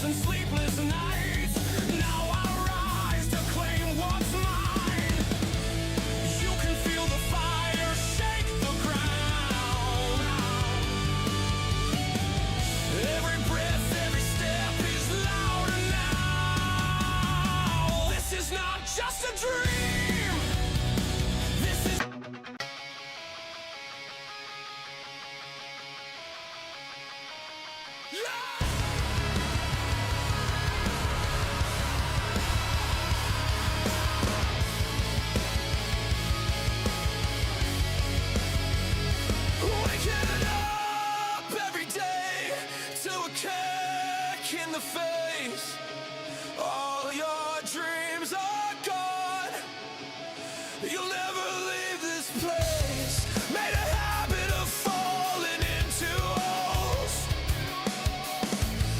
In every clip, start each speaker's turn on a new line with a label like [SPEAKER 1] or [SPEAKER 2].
[SPEAKER 1] tears and sleepless nights. Now I rise to claim what's mine. You can feel the fire shake the ground. Every breath, every step is louder now. This is not just a dream. This is... Waking up every day to a kick in the face. All your dreams are gone. You'll never leave this place. Made a habit of falling into holes.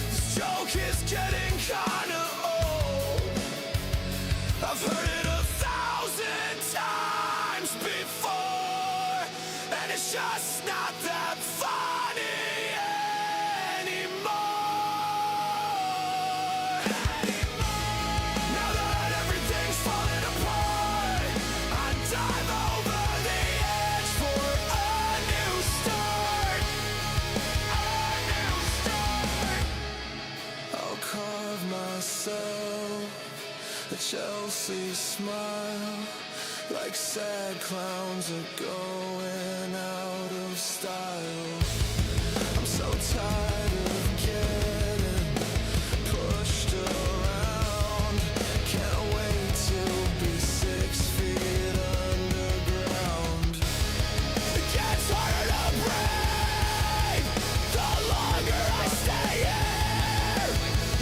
[SPEAKER 1] This joke is getting kinda old. I've heard it 1,000 times before, and it's just not that funny anymore. Now that everything's falling apart, I dive over the edge for a new start. I'll carve myself a Chelsea smile, like sad clowns are going out of style. I'm so tired of getting pushed around. Can't wait to be 6 feet underground. It gets harder to breathe the longer I stay here.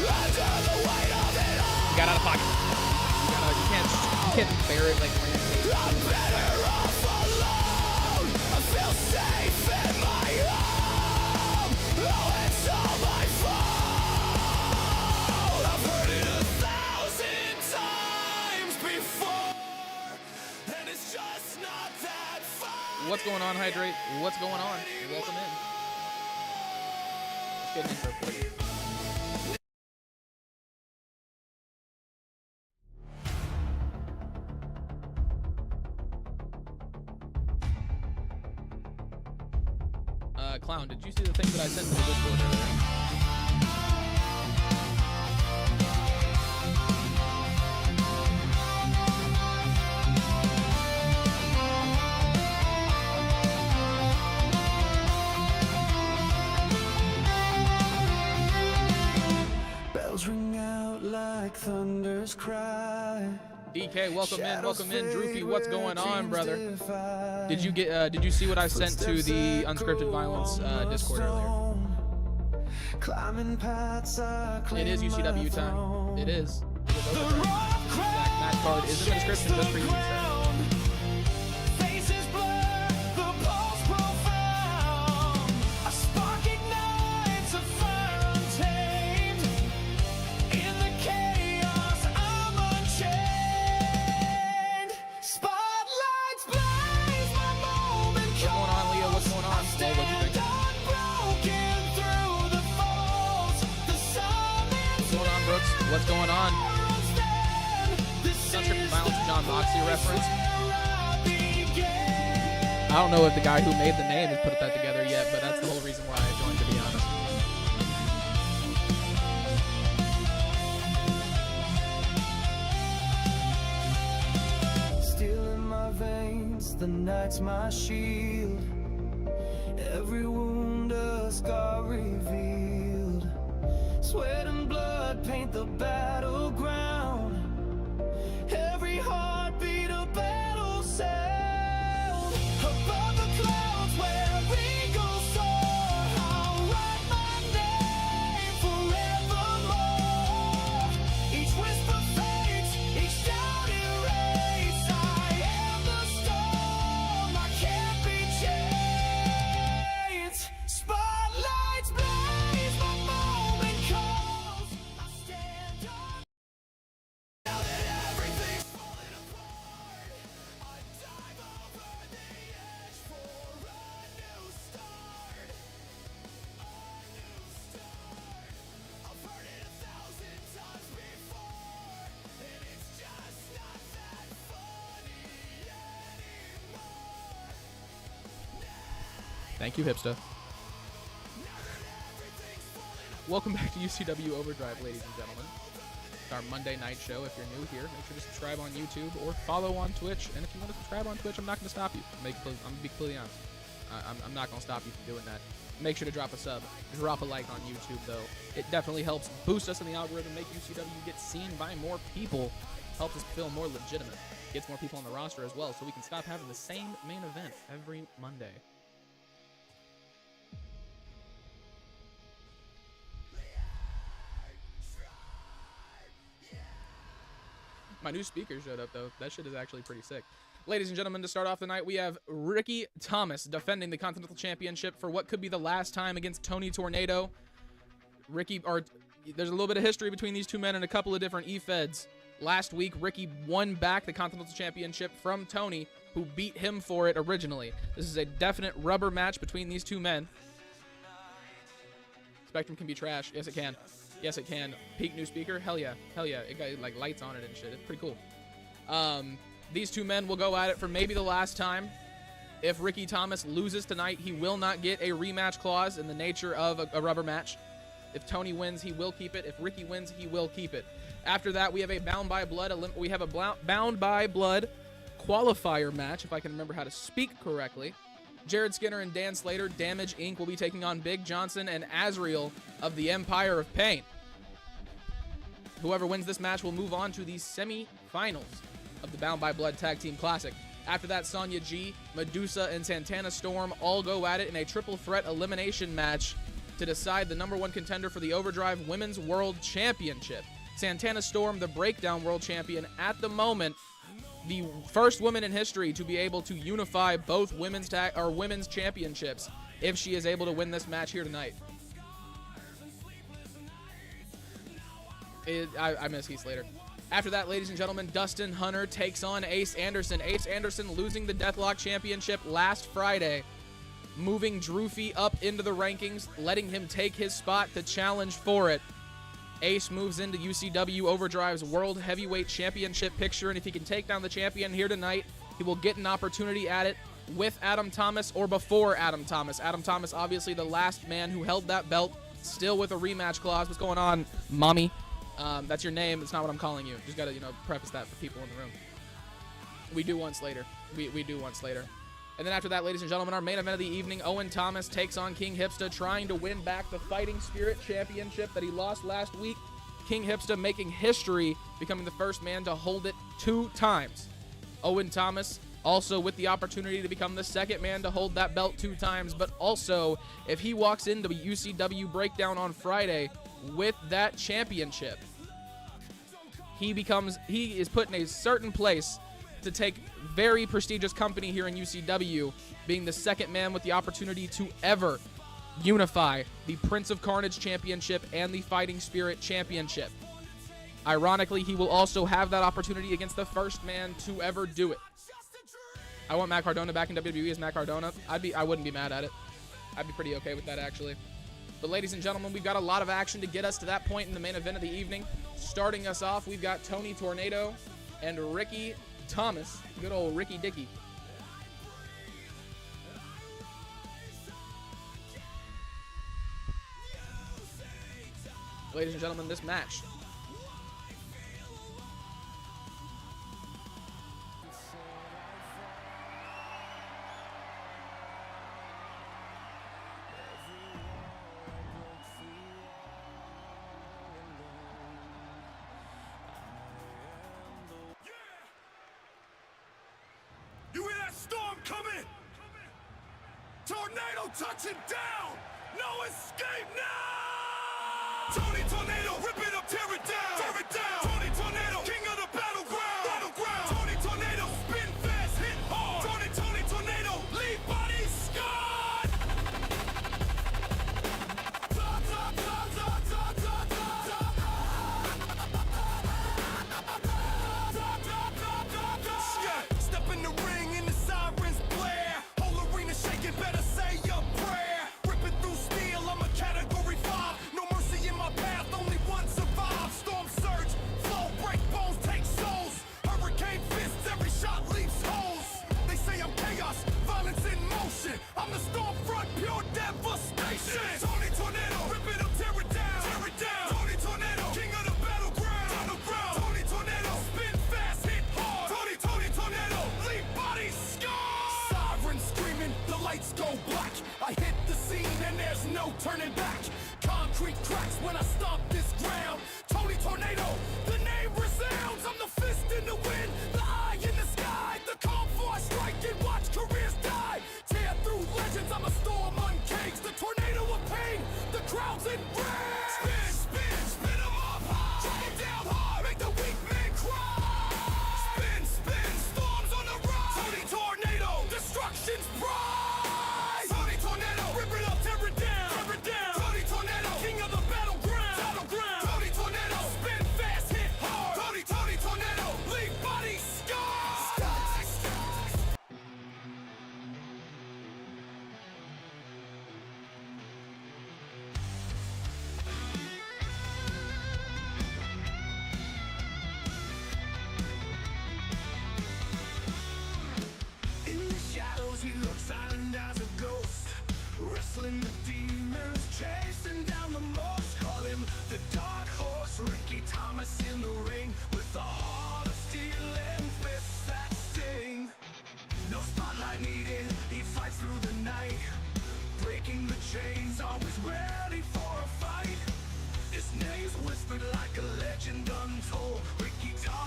[SPEAKER 1] Under the weight of it all,
[SPEAKER 2] Got out of pocket. You can't bear it like when
[SPEAKER 1] I'm better off alone. I feel safe in my home. Oh, it's all my fault. I've heard it 1,000 times before, and it's just not that fun.
[SPEAKER 2] What's going on, Hydrate? What's going on? Welcome in. Let's get an intro for you. Clown, did you see the thing that I sent to the Discord earlier?
[SPEAKER 1] Bells ring out like thunder's cry.
[SPEAKER 2] DK, welcome in. Droopy, what's going on, brother? Did you see what I sent to the Unscripted Violence Discord earlier? It is UCW time. It is. Overdrive. That card is in the description just for you, sir. What's going on? Unscripted Violence John Moxley reference. I don't know if the guy who made the name has put that together yet, but that's the whole reason why I joined, to be honest.
[SPEAKER 1] Steel in my veins, the night's my shield. Every wound a scar revealed. Sweat and blood paint the battleground. Every heartbeat a battle sound. Above the clouds where eagles soar, I'll write my name forevermore. Each whisper fades, each doubt erased. I am the storm, I can't be changed. Spotlights blaze, my moment comes. I stand up.
[SPEAKER 2] Thank you, Hipsta. Welcome back to UCW Overdrive, ladies and gentlemen. It's our Monday night show. If you're new here, make sure to subscribe on YouTube or follow on Twitch. And if you want to subscribe on Twitch, I'm not going to stop you. I'm going to be completely honest. I'm not going to stop you from doing that. Make sure to drop a sub. Drop a like on YouTube, though. It definitely helps boost us in the algorithm, make UCW get seen by more people. Helps us feel more legitimate. Gets more people on the roster as well, so we can stop having the same main event every Monday. My new speaker showed up, though. That shit is actually pretty sick. Ladies and gentlemen, to start off the night, we have Ricky Thomas defending the Continental Championship for what could be the last time against Tony Tornado. There's a little bit of history between these two men and a couple of different EFEDs. Last week, Ricky won back the Continental Championship from Tony, who beat him for it originally. This is a definite rubber match between these two men. Spectrum can be trash. Yes, it can. Yes, it can. Peak new speaker? Hell yeah. Hell yeah. It got like lights on it and shit. It's pretty cool. These two men will go at it for maybe the last time. If Ricky Thomas loses tonight, he will not get a rematch clause in the nature of a rubber match. If Tony wins, he will keep it. If Ricky wins, he will keep it. After that, we have a bound by blood qualifier match, if I can remember how to speak correctly. Jared Skinner and Dan Slater, Damage Inc. will be taking on Big Johnson and Azrael of the Empire of Pain. Whoever wins this match will move on to the semi-finals of the Bound by Blood Tag Team Classic. After that, Sonya G, Medusa, and Santana Storm all go at it in a triple threat elimination match to decide the #1 contender for the Overdrive Women's World Championship. Santana Storm, the Breakdown World Champion at the moment, the first woman in history to be able to unify both women's championships if she is able to win this match here tonight. I miss Heath Slater. After that, ladies and gentlemen, Dustyn Hunter takes on Ace Anderson. Ace Anderson losing the Deathlock Championship last Friday, moving Droofy up into the rankings, letting him take his spot to challenge for it. Ace moves into UCW Overdrive's World Heavyweight Championship picture, and if he can take down the champion here tonight, he will get an opportunity at it with Adam Thomas or before Adam Thomas. Adam Thomas, obviously the last man who held that belt, still with a rematch clause. What's going on, mommy? That's your name. That's not what I'm calling you. Just got to, preface that for people in the room. We do once later. We do once later. And then after that, ladies and gentlemen, our main event of the evening, Owen Thomas takes on King Hipsta, trying to win back the Fighting Spirit Championship that he lost last week. King Hipsta making history, becoming the first man to hold it 2 times. Owen Thomas also with the opportunity to become the second man to hold that belt 2 times, but also if he walks into the UCW Breakdown on Friday with that championship, he is put in a certain place to take very prestigious company here in UCW, being the second man with the opportunity to ever unify the Prince of Carnage Championship and the Fighting Spirit Championship. Ironically, he will also have that opportunity against the first man to ever do it. I want Matt Cardona back in WWE as Matt Cardona. I wouldn't be mad at it. I'd be pretty okay with that, actually. But ladies and gentlemen, we've got a lot of action to get us to that point in the main event of the evening. Starting us off, we've got Tony Tornado and Ricky Thomas. Good old Ricky Dicky. Ladies and gentlemen, this match.
[SPEAKER 1] You hear that storm coming? Tornado touching down! No escape now! Tony Tornado, rip it up, tear it down! Tear it down! Tony Tornado, king of the battleground! Battleground! Tony Tornado, spin fast, hit hard! Tony Tornado, leave body scarred! Step in the ring and the sirens blare. Whole arena shaking, better say your prayer. Ripping through steel, I'm a category 5. No mercy in my path, only one survives. Storm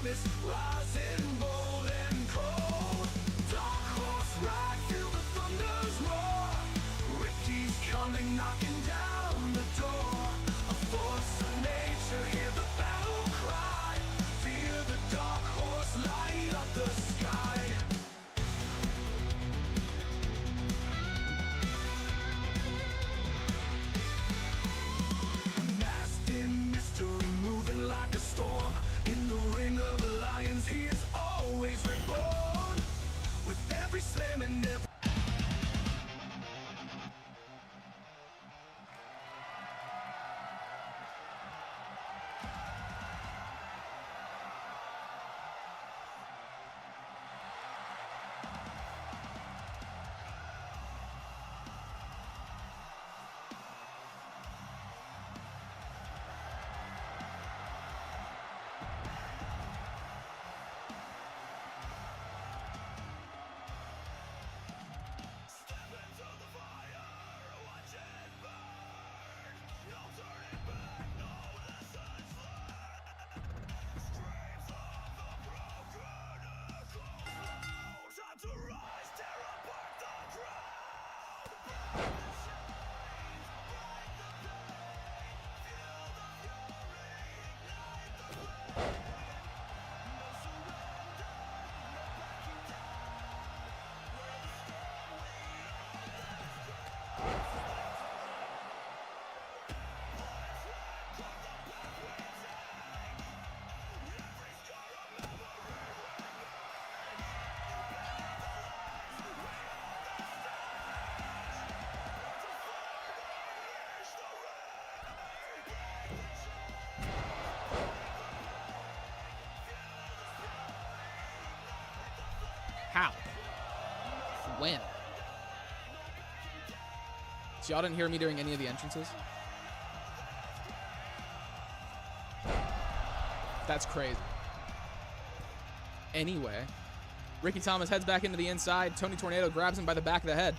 [SPEAKER 1] promise, rising bold and cold. Dark horse ride, feel the thunder's roar. Ricky's coming, knocking down the door. A force of nature, hear the battle cry. Fear the dark horse, light up the sky. Masked in mystery, moving like a storm. In the ring of the lions, he is always reborn. With every slam and every
[SPEAKER 2] How? When? So y'all didn't hear me during any of the entrances? That's crazy. Anyway, Ricky Thomas heads back into the inside. Tony Tornado grabs him by the back of the head.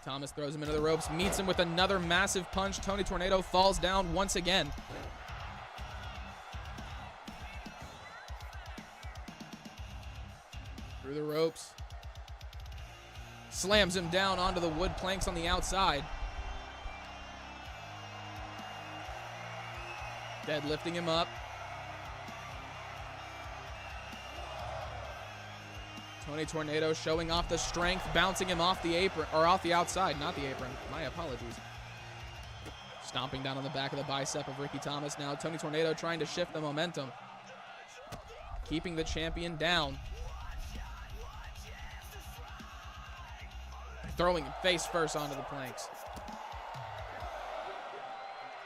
[SPEAKER 2] Thomas throws him into the ropes, meets him with another massive punch. Tony Tornado falls down once again. Through the ropes. Slams him down onto the wood planks on the outside. Deadlifting him up. Tony Tornado showing off the strength, bouncing him off the apron, or off the outside, not the apron. My apologies. Stomping down on the back of the bicep of Ricky Thomas. Now Tony Tornado trying to shift the momentum. Keeping the champion down. Throwing him face first onto the planks.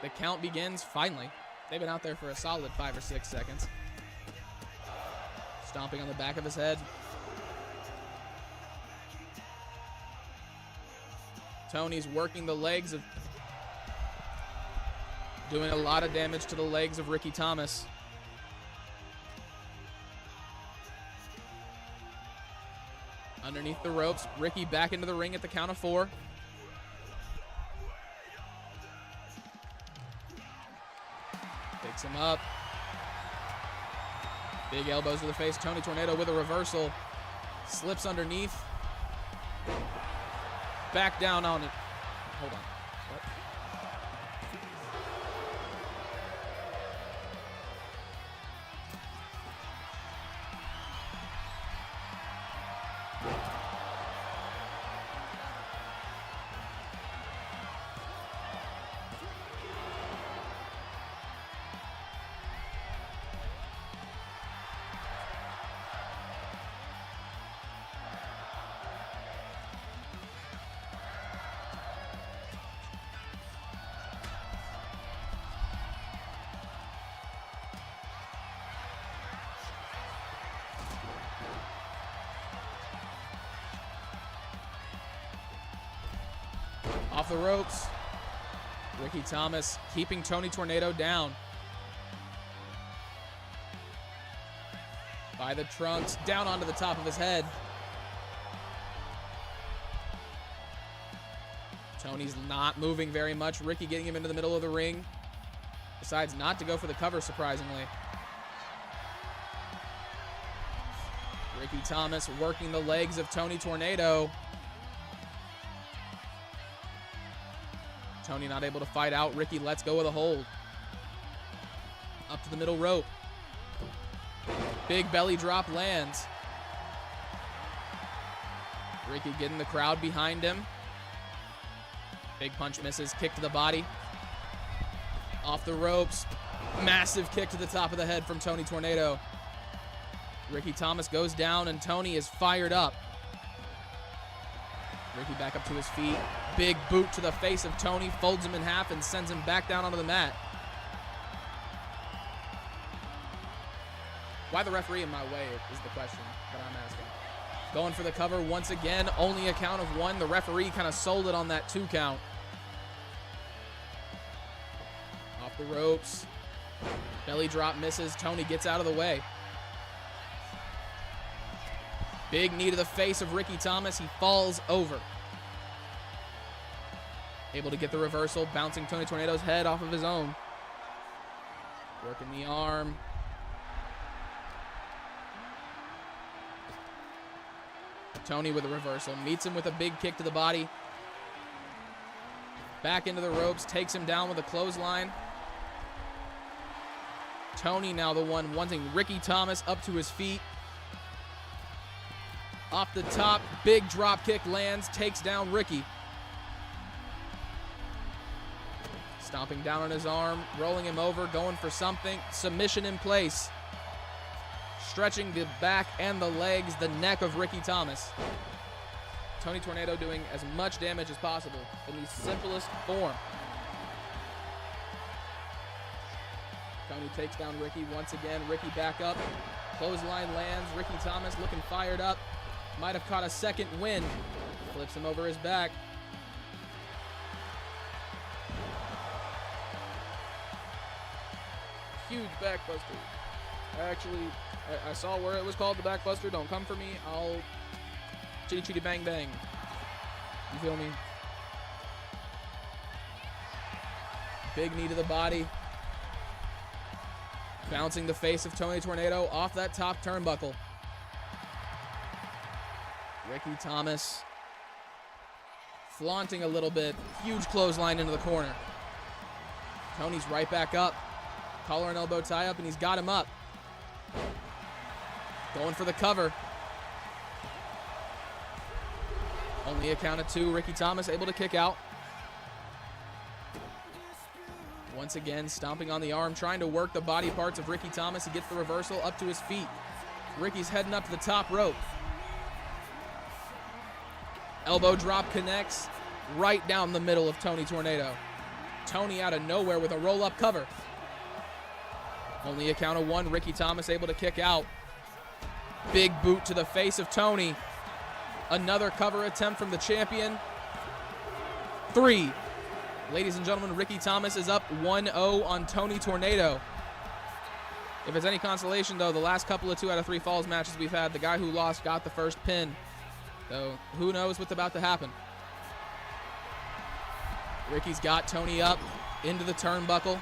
[SPEAKER 2] The count begins finally. They've been out there for a solid 5 or 6 seconds. Stomping on the back of his head. Tony's working the legs of... doing a lot of damage to the legs of Ricky Thomas. Underneath the ropes, Ricky back into the ring at the count of 4. Picks him up. Big elbows to the face. Tony Tornado with a reversal. Slips underneath. Back down on it. Hold on. What? Off the ropes. Ricky Thomas keeping Tony Tornado down. By the trunks, down onto the top of his head. Tony's not moving very much. Ricky getting him into the middle of the ring. Decides not to go for the cover, surprisingly. Ricky Thomas working the legs of Tony Tornado. Tony not able to fight out. Ricky lets go of the hold. Up to the middle rope. Big belly drop lands. Ricky getting the crowd behind him. Big punch misses. Kick to the body. Off the ropes. Massive kick to the top of the head from Tony Tornado. Ricky Thomas goes down and Tony is fired up. Ricky back up to his feet. Big boot to the face of Tony, folds him in half and sends him back down onto the mat. Why the referee in my way is the question that I'm asking. Going for the cover once again, only a count of one. The referee kind of sold it on that 2 count. Off the ropes. Belly drop misses. Tony gets out of the way. Big knee to the face of Ricky Thomas. He falls over. Able to get the reversal, bouncing Tony Tornado's head off of his own. Working the arm. Tony with a reversal. Meets him with a big kick to the body. Back into the ropes. Takes him down with a clothesline. Tony now the one wanting Ricky Thomas up to his feet. Off the top, big drop kick lands, takes down Ricky. Stomping down on his arm, rolling him over, going for something. Submission in place. Stretching the back and the legs, the neck of Ricky Thomas. Tony Tornado doing as much damage as possible in the simplest form. Tony takes down Ricky once again. Ricky back up. Clothesline lands. Ricky Thomas looking fired up. Might have caught a second wind. Flips him over his back. Huge backbuster. I saw where it was called the backbuster. Don't come for me. I'll chitty chitty bang bang. You feel me? Big knee to the body. Bouncing the face of Tony Tornado off that top turnbuckle. Ricky Thomas flaunting a little bit. Huge clothesline into the corner. Tony's right back up. Collar and elbow tie up, and he's got him up. Going for the cover. Only a count of 2. Ricky Thomas able to kick out. Once again, stomping on the arm, trying to work the body parts of Ricky Thomas. He gets the reversal up to his feet. Ricky's heading up to the top rope. Elbow drop connects right down the middle of Tony Tornado. Tony out of nowhere with a roll-up cover. Only a count of 1. Ricky Thomas able to kick out. Big boot to the face of Tony. Another cover attempt from the champion. 3. Ladies and gentlemen, Ricky Thomas is up 1-0 on Tony Tornado. If it's any consolation, though, the last couple of 2 out of 3 falls matches we've had, the guy who lost got the first pin. So who knows what's about to happen. Ricky's got Tony up into the turnbuckle.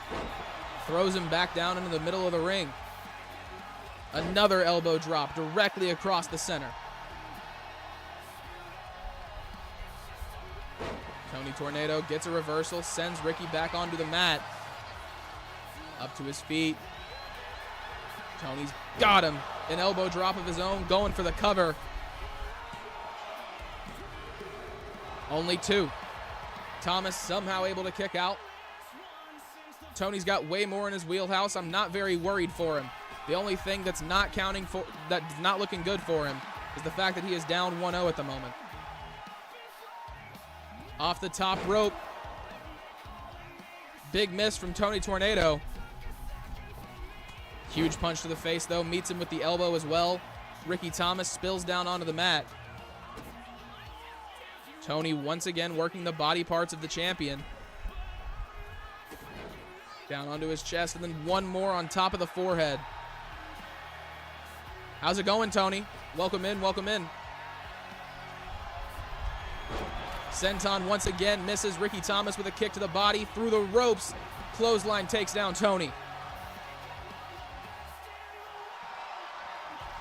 [SPEAKER 2] Throws him back down into the middle of the ring. Another elbow drop directly across the center. Tony Tornado gets a reversal, sends Ricky back onto the mat. Up to his feet. Tony's got him. An elbow drop of his own, going for the cover. Only 2. Thomas somehow able to kick out. Tony's got way more in his wheelhouse. I'm not very worried for him. The only thing that's not looking good for him is the fact that he is down 1-0 at the moment. Off the top rope. Big miss from Tony Tornado. Huge punch to the face, though. Meets him with the elbow as well. Ricky Thomas spills down onto the mat. Tony once again working the body parts of the champion. Down onto his chest, and then one more on top of the forehead. How's it going, Tony? Welcome in, welcome in. Senton once again misses Ricky Thomas with a kick to the body through the ropes. Clothesline takes down Tony.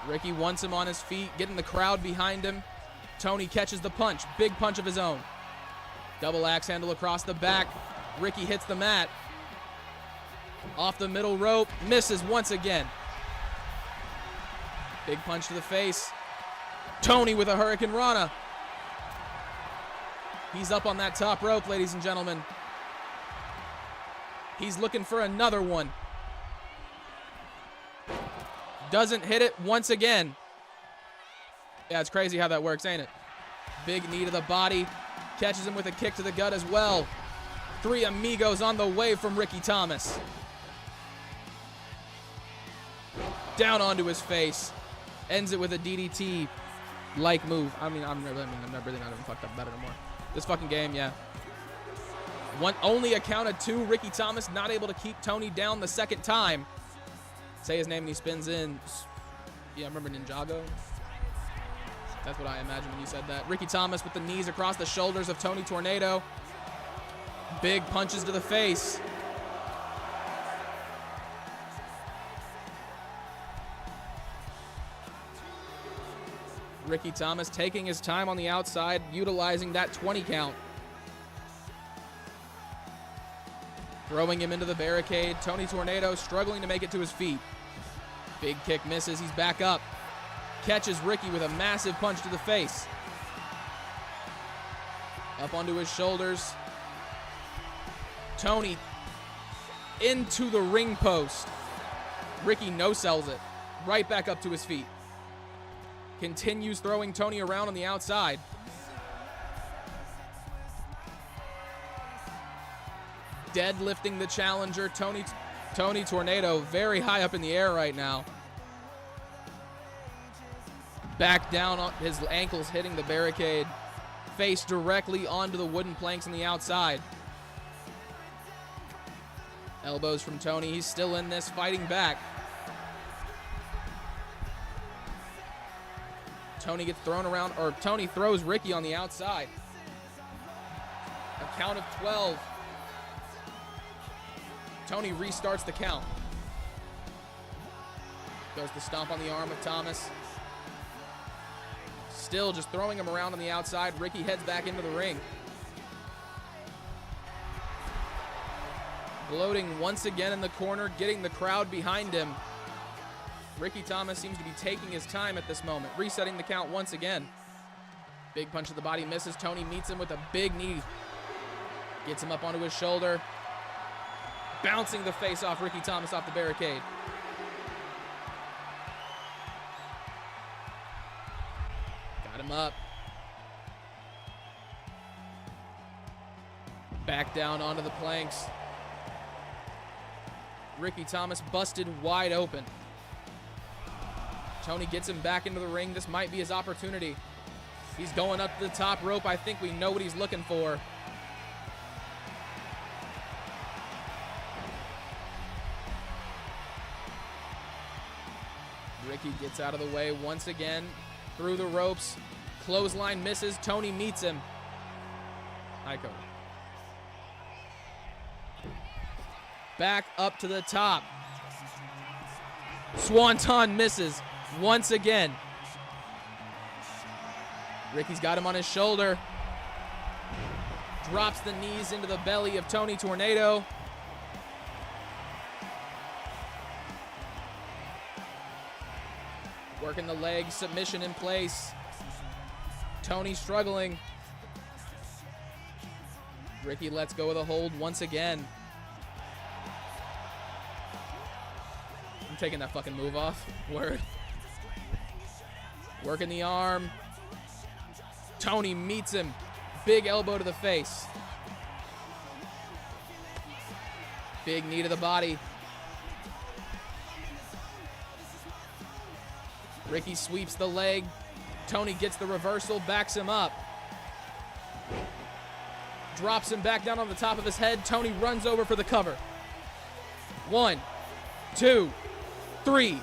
[SPEAKER 2] Ricky wants him on his feet, getting the crowd behind him. Tony catches the punch, big punch of his own. Double axe handle across the back. Ricky hits the mat. Off the middle rope, misses once again. Big punch to the face. Tony with a Hurricane Rana. He's up on that top rope, ladies and gentlemen. He's looking for another one. Doesn't hit it once again. Yeah, it's crazy how that works, ain't it? Big knee to the body. Catches him with a kick to the gut as well. Three amigos on the way from Ricky Thomas. Down onto his face. Ends it with a DDT-like move. I'm really not even fucked up better anymore. This fucking game, yeah. Only a count of two. Ricky Thomas not able to keep Tony down the second time. Say his name and he spins in. Yeah, remember Ninjago? That's what I imagined when you said that. Ricky Thomas with the knees across the shoulders of Tony Tornado. Big punches to the face. Ricky Thomas taking his time on the outside, utilizing that 20 count. Throwing him into the barricade. Tony Tornado struggling to make it to his feet. Big kick misses. He's back up. Catches Ricky with a massive punch to the face. Up onto his shoulders. Tony into the ring post. Ricky no-sells it. Right back up to his feet. Continues throwing Tony around on the outside. Deadlifting the challenger. Tony Tornado very high up in the air right now. Back down on his ankles hitting the barricade. Face directly onto the wooden planks on the outside. Elbows from Tony. He's still in this, fighting back. Tony gets thrown around, or Tony throws Ricky on the outside. A count of 12. Tony restarts the count. Goes the stomp on the arm of Thomas. Still just throwing him around on the outside. Ricky heads back into the ring. Gloating once again in the corner, getting the crowd behind him. Ricky Thomas seems to be taking his time at this moment, resetting the count once again. Big punch to the body misses. Tony meets him with a big knee. Gets him up onto his shoulder. Bouncing the face off Ricky Thomas off the barricade. Got him up. Back down onto the planks. Ricky Thomas busted wide open. Tony gets him back into the ring. This might be his opportunity. He's going up to the top rope. I think we know what he's looking for. Ricky gets out of the way once again. Through the ropes. Clothesline misses. Tony meets him. High cover. Back up to the top. Swanton misses once again. Ricky's got him on his shoulder. Drops the knees into the belly of Tony Tornado. Working the leg, submission in place. Tony struggling. Ricky lets go of the hold once again. I'm taking that fucking move off. Word. Working the arm. Tony meets him. Big elbow to the face. Big knee to the body. Ricky sweeps the leg. Tony gets the reversal, backs him up. Drops him back down on the top of his head. Tony runs over for the cover. 1, 2, 3.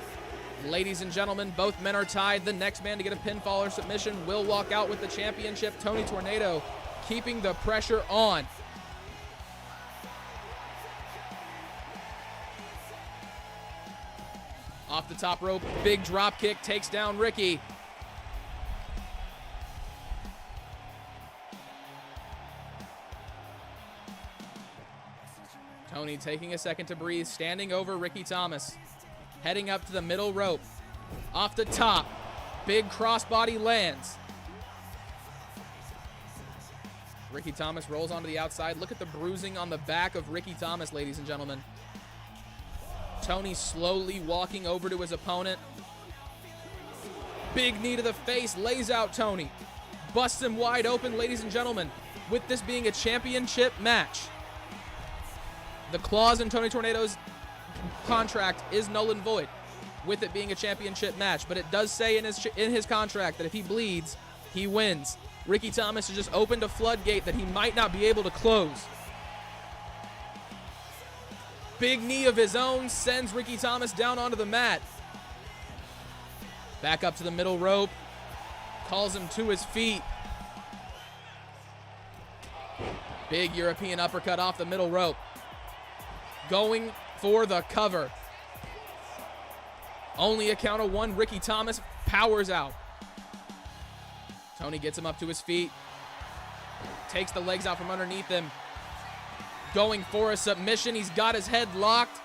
[SPEAKER 2] Ladies and gentlemen, both men are tied. The next man to get a pinfall or submission will walk out with the championship. Tony Tornado keeping the pressure on. Off the top rope, big drop kick, takes down Ricky. Tony taking a second to breathe, standing over Ricky Thomas. Heading up to the middle rope. Off the top, big crossbody lands. Ricky Thomas rolls onto the outside. Look at the bruising on the back of Ricky Thomas, ladies and gentlemen. Tony slowly walking over to his opponent. Big knee to the face, lays out Tony. Busts him wide open, ladies and gentlemen. With this being a championship match, the clause in Tony Tornado's contract is null and void with it being a championship match, but it does say in his contract that if he bleeds, he wins. Ricky Thomas has just opened a floodgate that he might not be able to close. Big knee of his own sends Ricky Thomas down onto the mat. Back up to the middle rope. Calls him to his feet. Big European uppercut off the middle rope. Going for the cover. Only a count of one. Ricky Thomas powers out. Tony gets him up to his feet. Takes the legs out from underneath him. Going for a submission. He's got his head locked.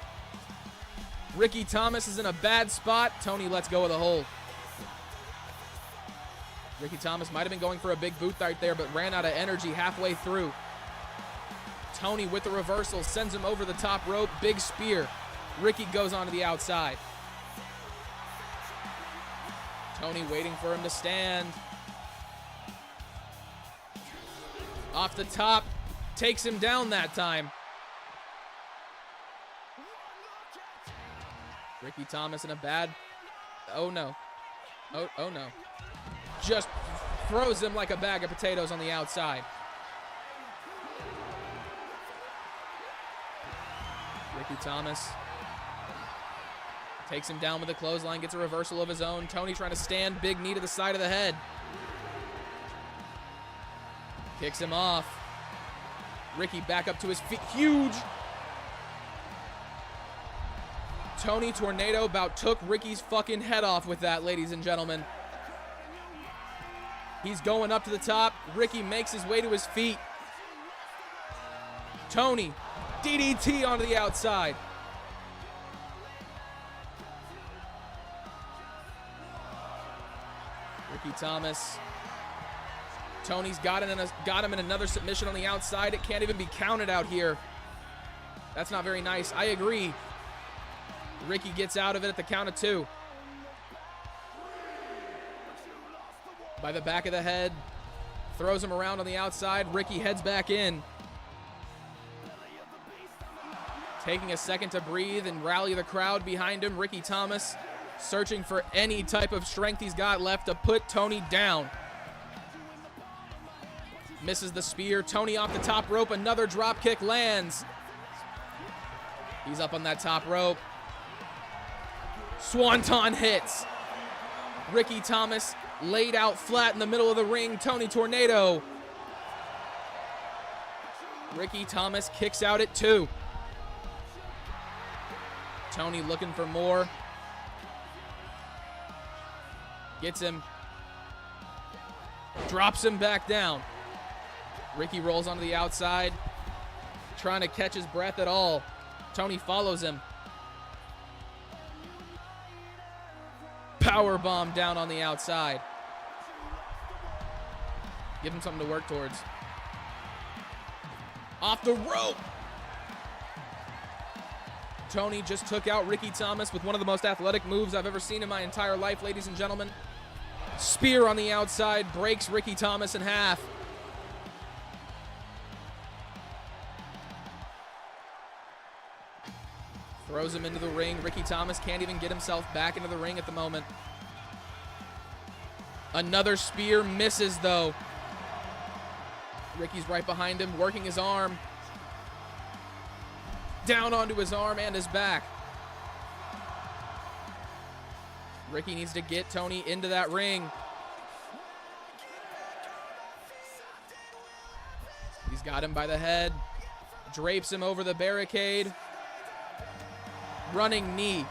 [SPEAKER 2] Ricky Thomas is in a bad spot. Tony lets go of the hold. Ricky Thomas might have been going for a big boot right there, but ran out of energy halfway through. Tony with the reversal sends him over the top rope. Big spear. Ricky goes onto the outside. Tony waiting for him to stand. Off the top. Takes him down that time. Ricky Thomas in a bad... Oh, no. Oh, no. Just throws him like a bag of potatoes on the outside. Ricky Thomas takes him down with a clothesline, gets a reversal of his own. Tony trying to stand, big knee to the side of the head. Kicks him off. Ricky back up to his feet, huge. Tony Tornado about took Ricky's fucking head off with that, ladies and gentlemen. He's going up to the top. Ricky makes his way to his feet. Tony, DDT onto the outside. Ricky Thomas. Tony's got him in another submission on the outside. It can't even be counted out here. That's not very nice. I agree. Ricky gets out of it at the count of 2. By the back of the head. Throws him around on the outside. Ricky heads back in. Taking a second to breathe and rally the crowd behind him. Ricky Thomas searching for any type of strength he's got left to put Tony down. Misses the spear. Tony off the top rope. Another drop kick lands. He's up on that top rope. Swanton hits. Ricky Thomas laid out flat in the middle of the ring. Tony Tornado. Ricky Thomas kicks out at 2. Tony looking for more. Gets him. Drops him back down. Ricky rolls onto the outside, trying to catch his breath at all. Tony follows him. Powerbomb down on the outside. Give him something to work towards. Off the rope. Tony just took out Ricky Thomas with one of the most athletic moves I've ever seen in my entire life, ladies and gentlemen. Spear on the outside breaks Ricky Thomas in half. Throws him into the ring. Ricky Thomas can't even get himself back into the ring at the moment. Another spear misses, though. Ricky's right behind him, working his arm. Down onto his arm and his back. Ricky needs to get Tony into that ring. He's got him by the head. Drapes him over the barricade. Running knee.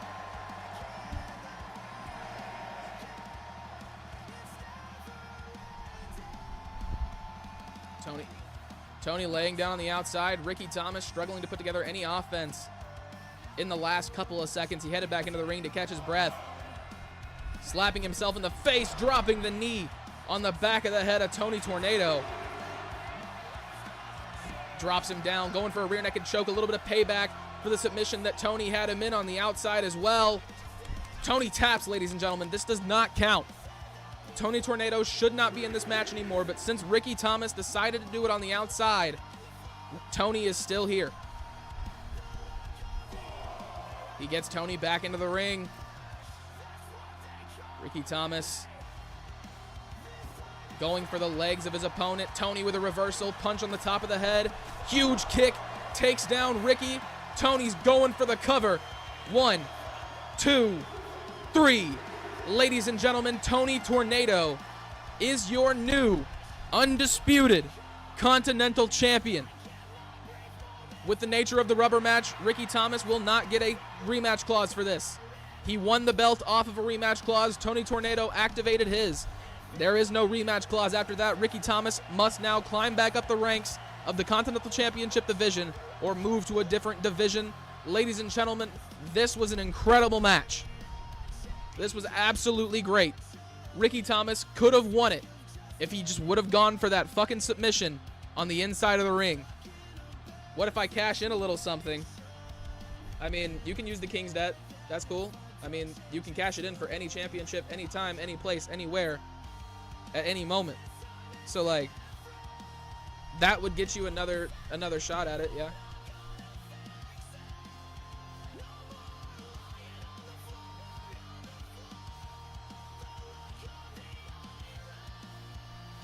[SPEAKER 2] Tony laying down on the outside. Ricky Thomas struggling to put together any offense in the last couple of seconds. He headed back into the ring to catch his breath. Slapping himself in the face, dropping the knee on the back of the head of Tony Tornado. Drops him down, going for a rear naked choke. A little bit of payback for the submission that Tony had him in on the outside as well. Tony taps, ladies and gentlemen. This does not count. Tony Tornado should not be in this match anymore, but since Ricky Thomas decided to do it on the outside, Tony is still here. He gets Tony back into the ring. Ricky Thomas going for the legs of his opponent. Tony with a reversal punch on the top of the head. Huge kick, takes down Ricky. Tony's going for the cover. 1, 2, 3. Ladies and gentlemen, Tony Tornado is your new undisputed Continental Champion. With the nature of the rubber match, Ricky Thomas will not get a rematch clause for this. He won the belt off of a rematch clause. Tony Tornado activated his. There is no rematch clause after that. Ricky Thomas must now climb back up the ranks of the Continental Championship division or move to a different division. Ladies and gentlemen, this was an incredible match. This was absolutely great. Ricky Thomas could have won it if he just would have gone for that fucking submission on the inside of the ring. What if I cash in a little something? I mean, you can use the King's Debt. That's cool. I mean, you can cash it in for any championship, anytime, any place, anywhere, at any moment. So, like, that would get you another shot at it, yeah.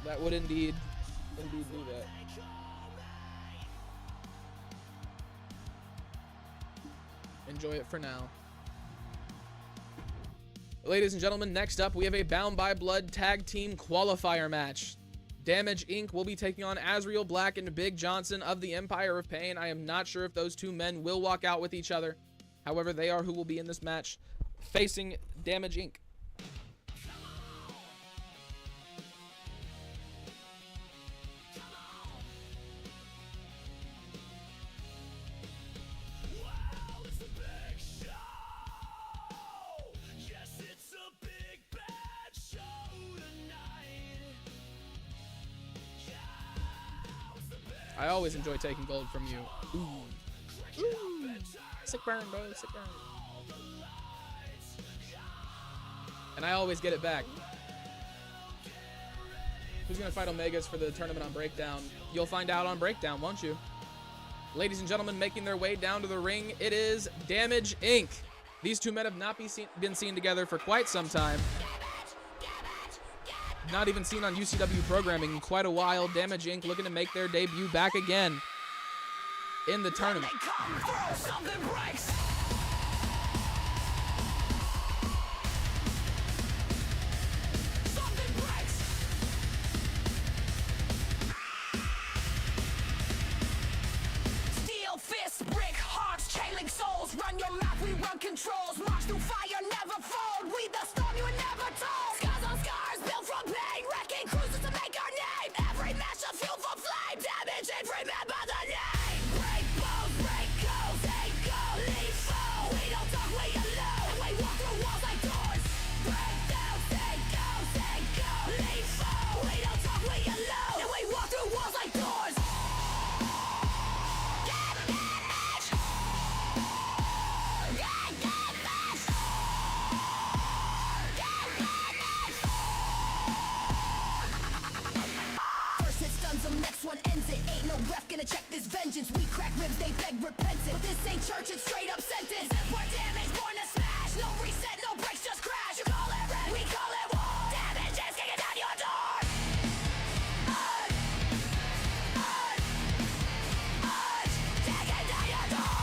[SPEAKER 2] That would indeed do that. Enjoy it for now. Ladies and gentlemen, next up we have a Bound by Blood Tag Team Qualifier match. Damage Inc. will be taking on Azrael Black and Big Johnson of the Empire of Pain. I am not sure if those two men will walk out with each other. However, they are who will be in this match facing Damage Inc. I always enjoy taking gold from you. Ooh. Ooh. Sick burn, bro. Sick burn. And I always get it back. Who's going to fight Omegas for the tournament on Breakdown? You'll find out on Breakdown, won't you? Ladies and gentlemen, making their way down to the ring, it is Damage Inc. These two men have not been seen together for quite some time. Not even seen on UCW programming in quite a while. Damage Inc. looking to make their debut back again in the tournament.
[SPEAKER 1] Steel fists, brick hearts, chain link souls. Run your mouth, we run controls. March through fire, never fold. We the storm you were never told. Scars on scars, built from pain. Wrecking cruises to make our name. Every match a fuel for flame. Damage and remember the name. Break bones, break codes. They go lethal. We don't talk, we alone. And we walk through walls like doors. Break down, they go lethal. We don't talk, we alone. And we walk through walls like doors. Next one ends it. Ain't no ref gonna check this vengeance. We crack ribs, they beg repentance. But this ain't church, it's straight up sentence. More damage, born to smash. No reset, no breaks, just crash. You call it red, we call it war. Damage is kicking down your door. Taking down your door.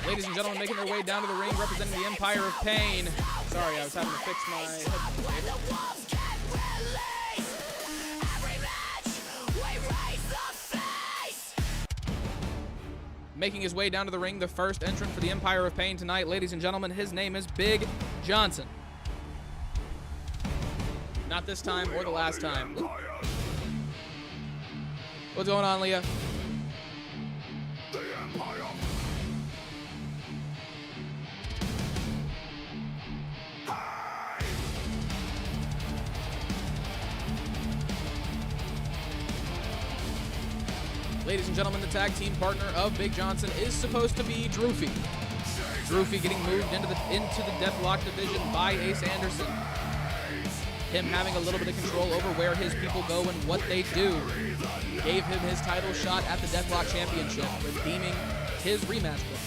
[SPEAKER 2] Ladies and gentlemen, making their way down to the ring, representing the Empire of Pain. Sorry, I was having to fix my headphones. Making his way down to the ring, the first entrant for the Empire of Pain tonight, ladies and gentlemen, his name is Big Johnson. Not this time or the last time. What's going on, Leah? Ladies and gentlemen, the tag team partner of Big Johnson is supposed to be Droofy. Droofy getting moved into the Deathlock division by Ace Anderson. Him having a little bit of control over where his people go and what they do gave him his title shot at the Deathlock Championship, redeeming his rematch book.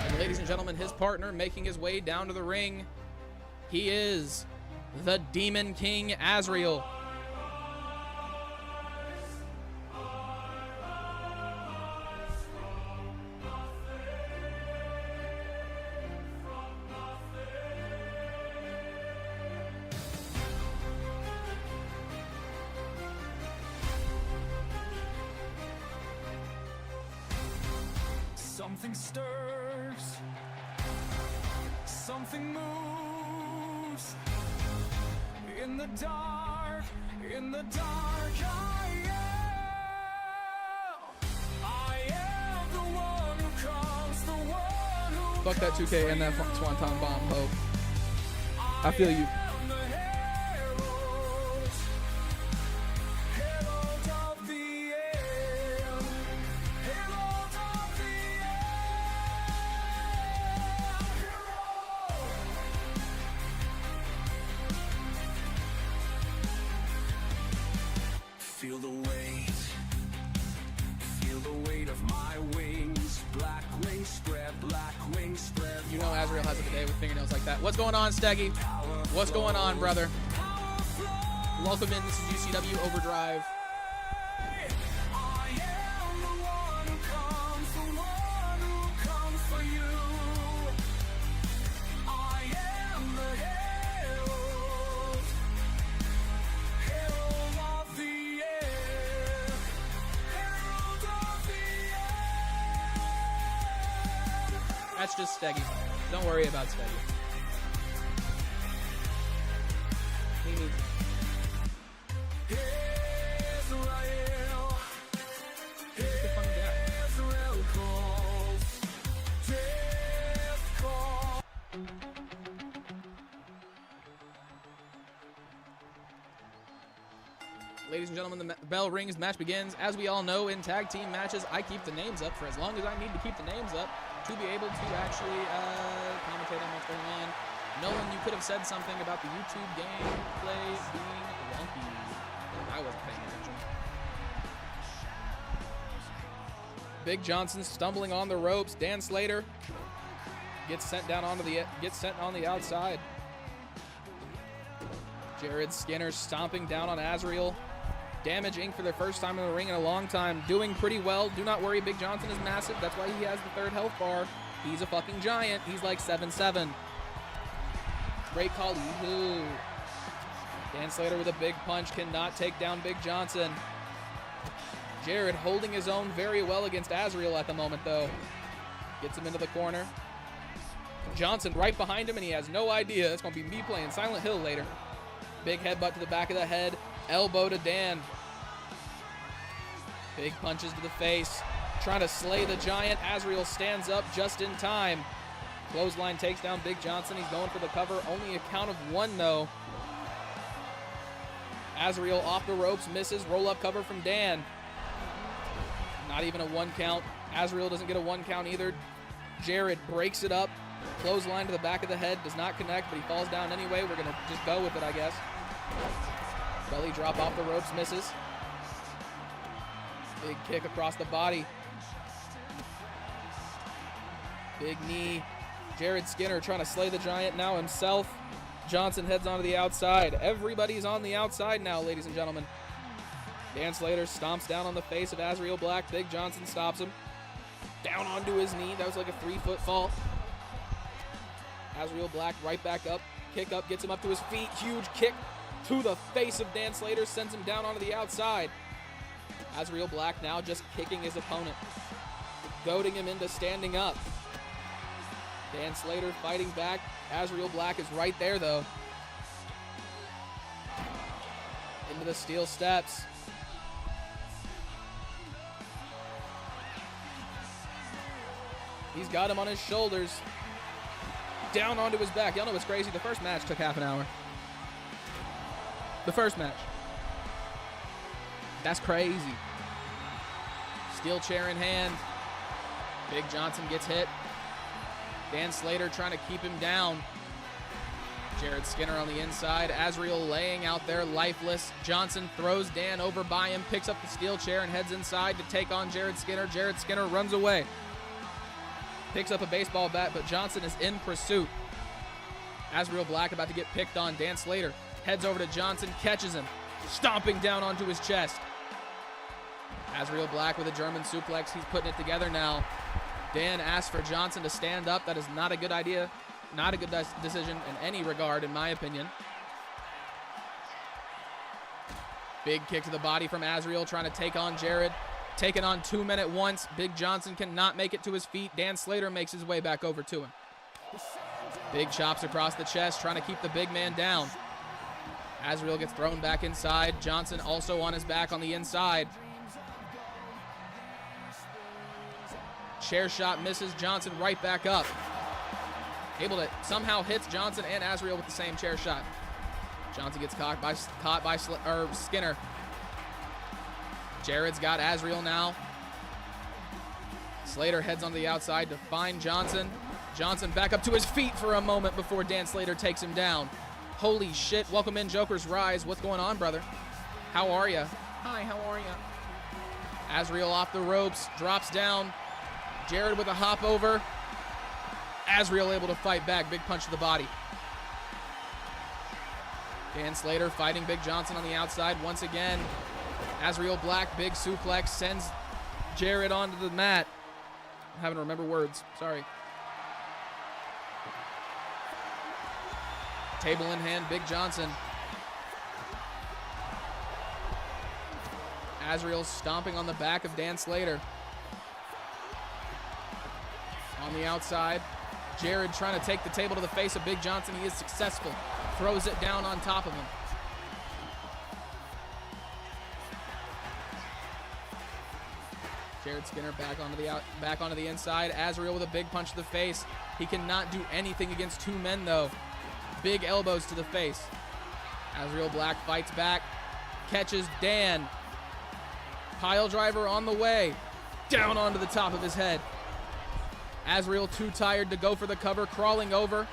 [SPEAKER 2] And ladies and gentlemen, his partner making his way down to the ring, he is the Demon King Azrael.
[SPEAKER 1] Something stirs, something moves. In the dark, I am the one who comes, the one who
[SPEAKER 2] Fuck that 2K and that Swanton bomb, ho. I feel you.
[SPEAKER 1] Feel the weight of my wings, black wings spread.
[SPEAKER 2] You know Azrael has a good day with fingernails like that. What's going on, Steggy? What's going on, brother? Welcome in, this is UCW Overdrive.
[SPEAKER 1] I am the one who comes for you. I am the herald of the air, herald of the air.
[SPEAKER 2] That's just Steggy. Don't worry about Steggy. He needs it.
[SPEAKER 1] Azrael,
[SPEAKER 2] He's a funny guy.
[SPEAKER 1] Azrael calls, death calls.
[SPEAKER 2] Ladies and gentlemen, the bell rings, match begins. As we all know, in tag team matches, I keep the names up for as long as I need to keep the names up to be able to actually commentate on what's going on. Nolan, you could have said something about the YouTube gameplay being wonky. I wasn't paying attention. Big Johnson stumbling on the ropes. Dan Slater gets sent on the outside. Jared Skinner stomping down on Azrael. Damage Inc. for their first time in the ring in a long time. Doing pretty well. Do not worry, Big Johnson is massive. That's why he has the third health bar. He's a fucking giant. He's like 7'7". Great call. Yoo-hoo. Dan Slater with a big punch cannot take down Big Johnson. Jared holding his own very well against Azrael at the moment, though. Gets him into the corner. Johnson right behind him, and he has no idea. That's going to be me playing Silent Hill later. Big headbutt to the back of the head. Elbow to Dan. Big punches to the face. Trying to slay the giant. Azrael stands up just in time. Clothesline takes down Big Johnson. He's going for the cover. Only a count of one, though. Azrael off the ropes. Misses. Roll-up cover from Dan. Not even a one count. Azrael doesn't get a one count either. Jared breaks it up. Clothesline to the back of the head. Does not connect, but he falls down anyway. We're going to just go with it, I guess. Belly drop off the ropes. Misses. Big kick across the body. Big knee. Jared Skinner trying to slay the giant now himself. Johnson heads onto the outside. Everybody's on the outside now, ladies and gentlemen. Dan Slater stomps down on the face of Azrael Black. Big Johnson stops him. Down onto his knee. That was like a 3-foot fall. Azrael Black right back up. Kick up, gets him up to his feet. Huge kick to the face of Dan Slater. Sends him down onto the outside. Azrael Black now just kicking his opponent. goading him into standing up. Dan Slater fighting back. Azrael Black is right there, though. Into the steel steps. He's got him on his shoulders. Down onto his back. Y'all know what's crazy? The first match took half an hour. The first match. That's crazy. Steel chair in hand. Big Johnson gets hit. Dan Slater trying to keep him down. Jared Skinner on the inside. Azrael laying out there lifeless. Johnson throws Dan over by him, picks up the steel chair and heads inside to take on Jared Skinner. Jared Skinner runs away. Picks up a baseball bat, but Johnson is in pursuit. Azrael Black about to get picked on. Dan Slater heads over to Johnson, catches him, stomping down onto his chest. Azrael Black with a German suplex. He's putting it together now. Dan asks for Johnson to stand up. That is not a good idea. Not a good decision in any regard, in my opinion. Big kick to the body from Azrael, trying to take on Jared. Taken on 2 men at once. Big Johnson cannot make it to his feet. Dan Slater makes his way back over to him. Big chops across the chest, trying to keep the big man down. Azrael gets thrown back inside. Johnson also on his back on the inside. Chair shot misses. Johnson right back up. Able to somehow hits Johnson and Azrael with the same chair shot. Johnson gets caught by Skinner. Jared's got Azrael now. Slater heads on the outside to find Johnson. Johnson back up to his feet for a moment before Dan Slater takes him down. Holy shit. Welcome in, Joker's Rise. What's going on, brother? How are you? Hi, how are you? Azrael off the ropes, drops down. Jared with a hop over. Azrael able to fight back. Big punch to the body. Dan Slater fighting Big Johnson on the outside once again. Azrael Black, big suplex, sends Jared onto the mat. I'm having to remember words. Sorry. Table in hand, Big Johnson. Azrael stomping on the back of Dan Slater. On the outside, Jared trying to take the table to the face of Big Johnson. He is successful. Throws it down on top of him. Jared Skinner back onto the inside. Azrael with a big punch to the face. He cannot do anything against 2 men, though. Big elbows to the face. Azrael Black fights back. Catches Dan. Pile driver on the way. Down onto the top of his head. Azrael too tired to go for the cover, crawling over.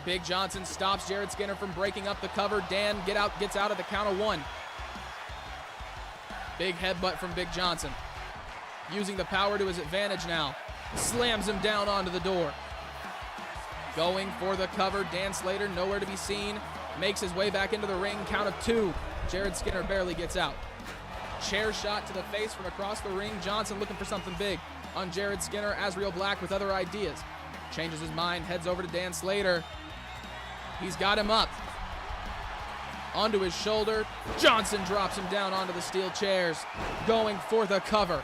[SPEAKER 2] Big Johnson stops Jared Skinner from breaking up the cover. Dan gets out of the count of 1. Big headbutt from Big Johnson. Using the power to his advantage now. Slams him down onto the door. Going for the cover. Dan Slater nowhere to be seen. Makes his way back into the ring. Count of 2. Jared Skinner barely gets out. Chair shot to the face from across the ring. Johnson looking for something big on Jared Skinner. Azrael Black with other ideas. Changes his mind. Heads over to Dan Slater. He's got him up. Onto his shoulder. Johnson drops him down onto the steel chairs. Going for the cover.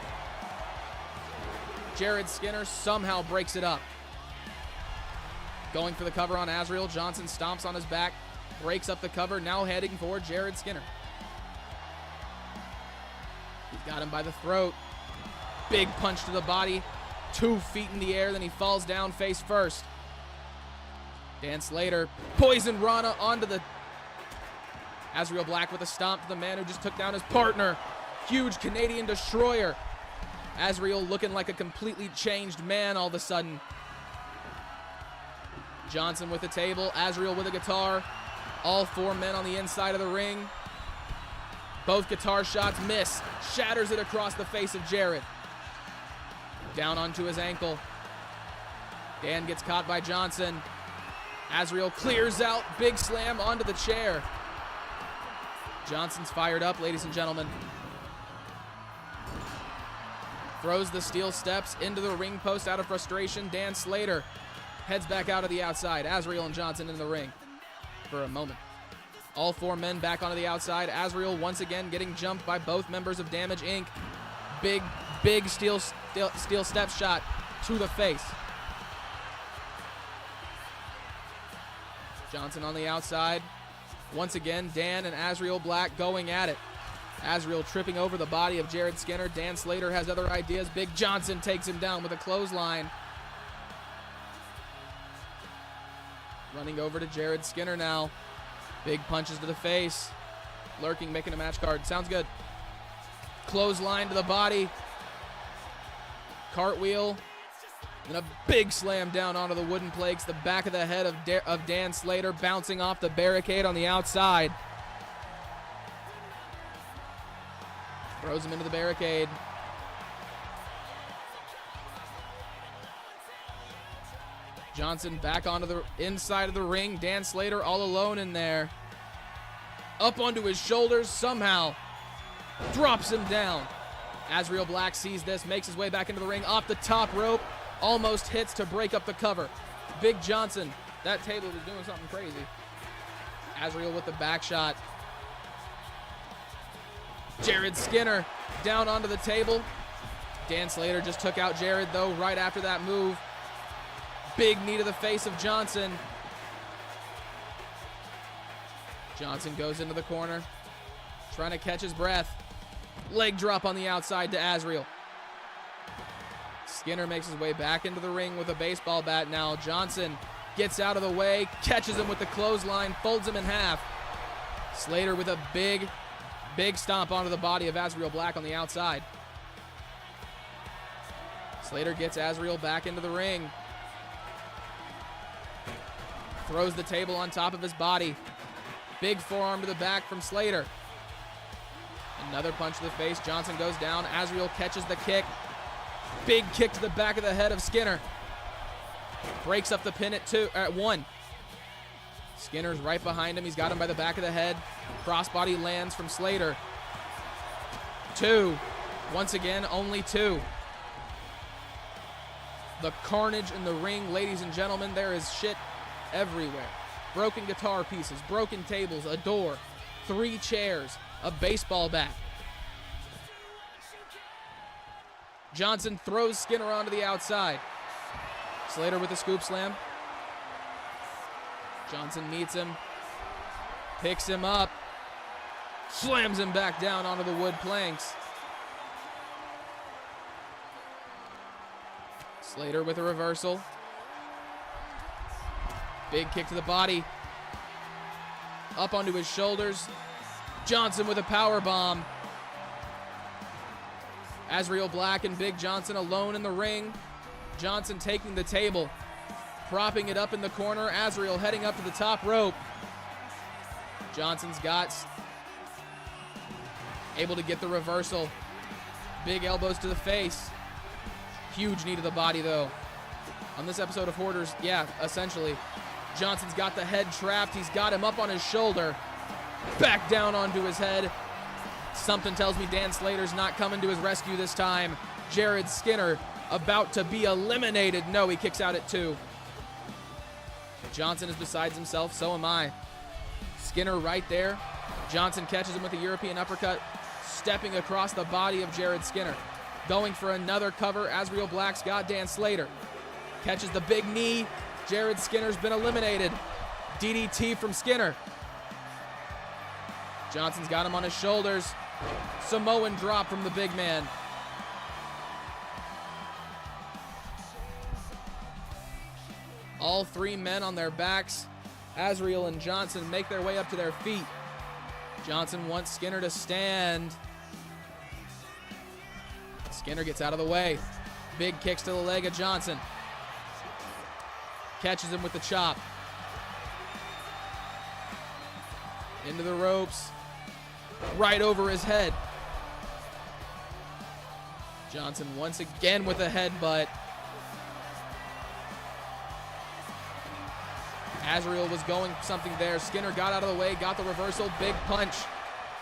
[SPEAKER 2] Jared Skinner somehow breaks it up. Going for the cover on Azrael. Johnson stomps on his back. Breaks up the cover. Now heading for Jared Skinner. He's got him by the throat. Big punch to the body. 2 feet in the air. Then he falls down face first. Dan Slater. Poison Rana onto the... Azrael Black with a stomp to the man who just took down his partner. Huge Canadian destroyer. Azrael looking like a completely changed man all of a sudden. Johnson with the table. Azrael with a guitar. All 4 men on the inside of the ring. Both guitar shots miss. Shatters it across the face of Jared. Down onto his ankle. Dan gets caught by Johnson. Azrael clears out. Big slam onto the chair. Johnson's fired up, ladies and gentlemen. Throws the steel steps into the ring post out of frustration. Dan Slater heads back out of the outside. Azrael and Johnson in the ring for a moment. All 4 men back onto the outside. Azrael once again getting jumped by both members of Damage Inc. Big Big steel step shot to the face. Johnson on the outside. Once again, Dan and Azrael Black going at it. Azrael tripping over the body of Jared Skinner. Dan Slater has other ideas. Big Johnson takes him down with a clothesline. Running over to Jared Skinner now. Big punches to the face. Lurking, making a match card. Sounds good. Clothesline to the body. Cartwheel. And a big slam down onto the wooden planks. The back of the head of Dan Slater bouncing off the barricade on the outside. Throws him into the barricade. Johnson back onto the inside of the ring. Dan Slater all alone in there. Up onto his shoulders somehow. Drops him down. Azrael Black sees this, makes his way back into the ring. Off the top rope. Almost hits to break up the cover. Big Johnson. That table was doing something crazy. Azrael with the back shot. Jared Skinner down onto the table. Dan Slater just took out Jared, though, right after that move. Big knee to the face of Johnson. Johnson goes into the corner, trying to catch his breath. Leg drop on the outside to Azrael. Skinner makes his way back into the ring with a baseball bat now. Johnson gets out of the way, catches him with the clothesline, folds him in half. Slater with a big stomp onto the body of Azrael Black on the outside. Slater gets Azrael back into the ring. Throws the table on top of his body. Big forearm to the back from Slater. Another punch to the face. Johnson goes down. Azrael catches the kick. Big kick to the back of the head of Skinner. Breaks up the pin at 1. Skinner's right behind him. He's got him by the back of the head. Crossbody lands from Slater. 2. Once again, only 2. The carnage in the ring, ladies and gentlemen. There is shit everywhere. Broken guitar pieces, broken tables, a door, 3 chairs, a baseball bat. Johnson throws Skinner onto the outside. Slater with a scoop slam. Johnson meets him, picks him up, slams him back down onto the wood planks. Slater with a reversal. Big kick to the body. Up onto his shoulders. Johnson with a power bomb. Azrael Black and Big Johnson alone in the ring. Johnson taking the table, propping it up in the corner. Azrael heading up to the top rope. Johnson's got able to get the reversal. Big elbows to the face. Huge knee to the body, though. On this episode of Hoarders, yeah, essentially. Johnson's got the head trapped. He's got him up on his shoulder. Back down onto his head. Something tells me Dan Slater's not coming to his rescue this time. Jared Skinner about to be eliminated. No, he kicks out at 2. Johnson is besides himself. So am I. Skinner right there. Johnson catches him with a European uppercut, stepping across the body of Jared Skinner. Going for another cover. Azrael Black's got Dan Slater. Catches the big knee. Jared Skinner's been eliminated. DDT from Skinner. Johnson's got him on his shoulders. Samoan drop from the big man. All 3 men on their backs. Azrael and Johnson make their way up to their feet. Johnson wants Skinner to stand. Skinner gets out of the way. Big kicks to the leg of Johnson. Catches him with the chop. Into the ropes. Right over his head. Johnson once again with a headbutt. Azrael was going something there. Skinner got out of the way, got the reversal. Big punch.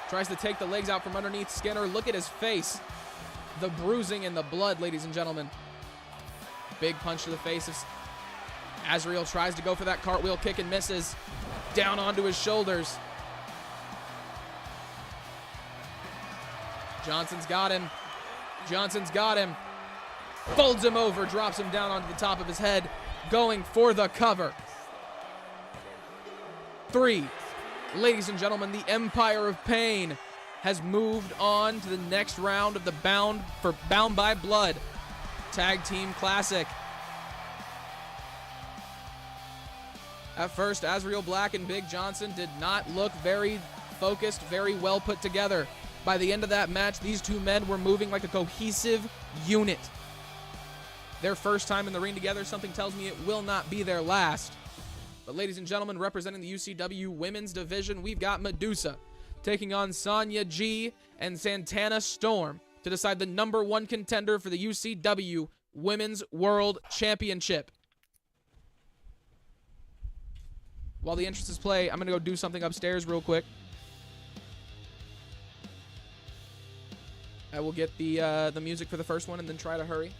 [SPEAKER 2] Tries to take the legs out from underneath Skinner. Look at his face. The bruising and the blood, ladies and gentlemen. Big punch to the face of Azrael. Tries to go for that cartwheel kick and misses. Down onto his shoulders. Johnson's got him. Johnson's got him. Folds him over, drops him down onto the top of his head, going for the cover. 3. Ladies and gentlemen, the Empire of Pain has moved on to the next round of the Bound by Blood Tag Team Classic. At first, Azrael Black and Big Johnson did not look very focused, very well put together. By the end of that match, these two men were moving like a cohesive unit. Their first time in the ring together, something tells me it will not be their last. But ladies and gentlemen, representing the UCW Women's Division, we've got Medusa taking on Sonya G and Santana Storm to decide the #1 contender for the UCW Women's World Championship. While the entrances play, I'm going to go do something upstairs real quick. I will get the music for the first one and then try to hurry.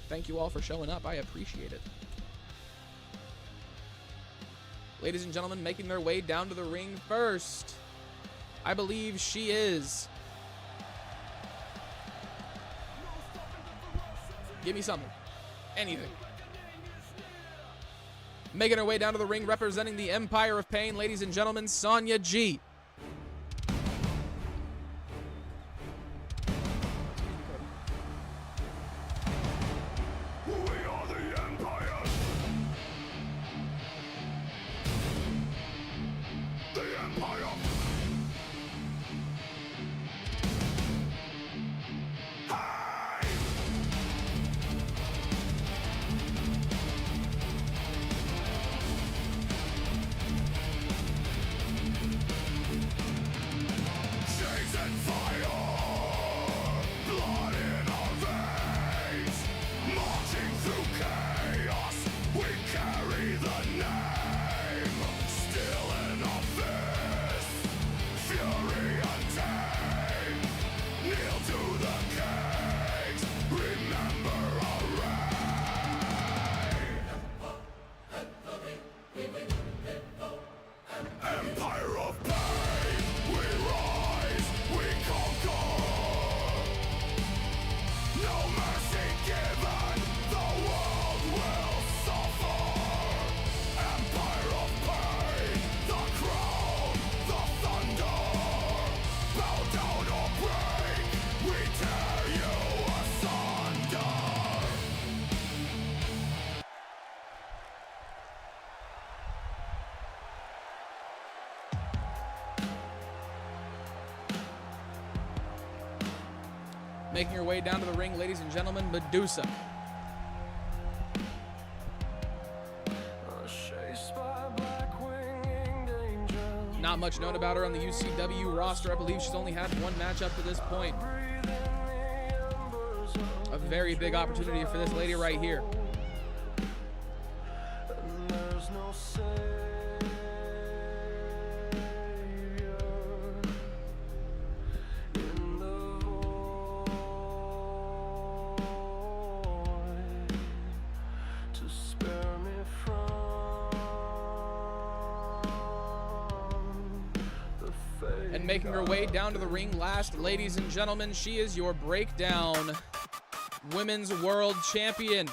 [SPEAKER 2] Thank you all for showing up. I appreciate it. Ladies and gentlemen, making their way down to the ring first, I believe she is. Give me something. Anything. Making her way down to the ring, representing the Empire of Pain, ladies and gentlemen, Sonya G. Making her way down to the ring, ladies and gentlemen, Medusa. Not much known about her on the UCW roster. I believe she's only had one match up to this point. A very big opportunity for this lady right here. And making her way down to the ring last, ladies and gentlemen, she is your breakdown Women's World Champion.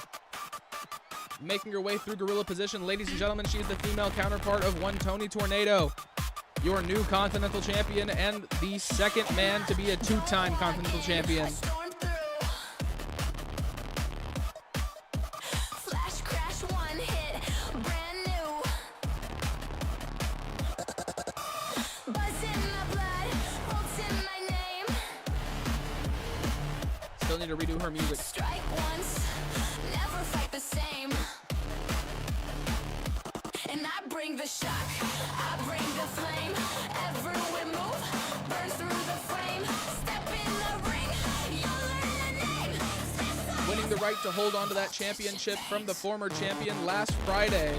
[SPEAKER 2] Making her way through gorilla position, ladies and gentlemen, she is the female counterpart of one Tony Tornado, your new Continental Champion and the second man to be a two-time Continental Champion. Still need to redo her music.
[SPEAKER 1] Strike once, never fight the same. And I bring the shock, I bring the flame. Everywhere we move, burn through the frame. Step in the ring, you'll learn the name.
[SPEAKER 2] Winning the right to hold on to that championship from the former champion last Friday.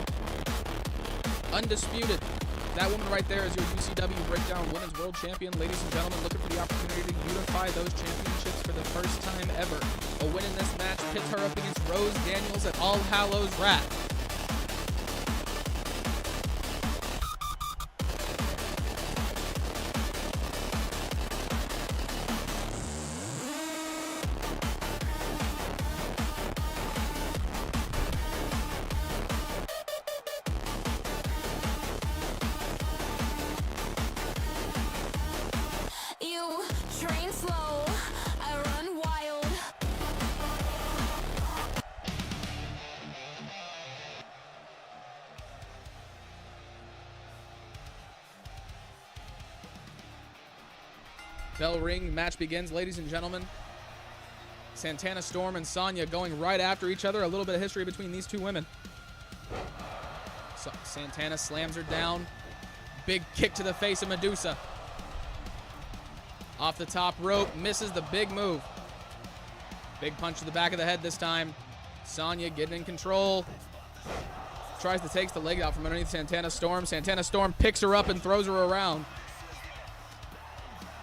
[SPEAKER 2] Undisputed. That woman right there is your UCW Breakdown Women's World Champion. Ladies and gentlemen, looking for the opportunity to unify those championships for the first time ever. A win in this match pits her up against Rose Daniels at All Hallows Wrath.
[SPEAKER 3] train slow, I run wild.
[SPEAKER 2] Bell ring, match begins, ladies and gentlemen. Santana Storm and Sonya going right after each other. A little bit of history between these two women. So Santana slams her down. Big kick to the face of Medusa. Off the top rope, misses the big move. Big punch to the back of the head this time. Sonya getting in control. Tries to take the leg out from underneath Santana Storm. Santana Storm picks her up and throws her around.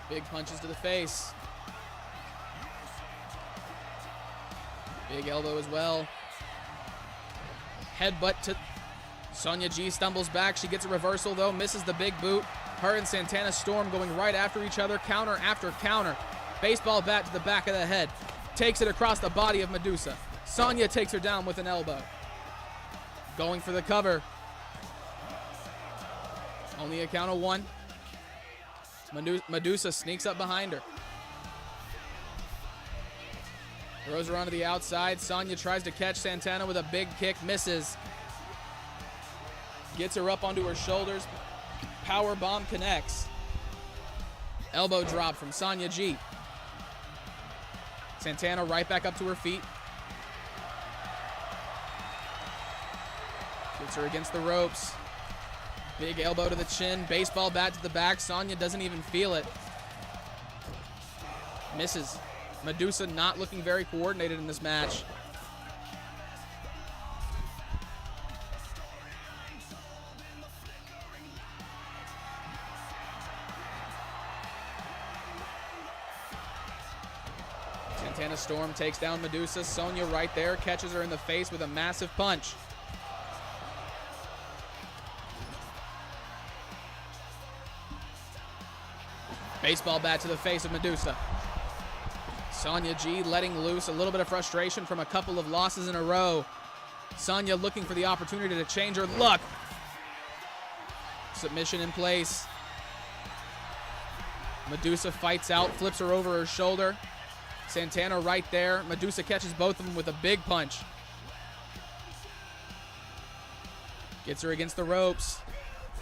[SPEAKER 2] Big punches to the face. Big elbow as well. Headbutt to Sonya G, stumbles back. She gets a reversal though, misses the big boot. Her and Santana Storm going right after each other, counter after counter. Baseball bat to the back of the head. Takes it across the body of Medusa. Sonya takes her down with an elbow. Going for the cover. Only a count of one. Medusa sneaks up behind her. Throws her onto the outside. Sonya tries to catch Santana with a big kick. Misses. Gets her up onto her shoulders. Power bomb connects. Elbow drop from Sonya G. Santana right back up to her feet. Gets her against the ropes. Big elbow to the chin. Baseball bat to the back. Sonya doesn't even feel it. Misses. Medusa not looking very coordinated in this match. Santana Storm takes down Medusa. Sonya right there, catches her in the face with a massive punch. Baseball bat to the face of Medusa. Sonya G letting loose a little bit of frustration from a couple of losses in a row. Sonya looking for the opportunity to change her luck. Submission in place. Medusa fights out, flips her over her shoulder. Santana right there. Medusa catches both of them with a big punch. Gets her against the ropes.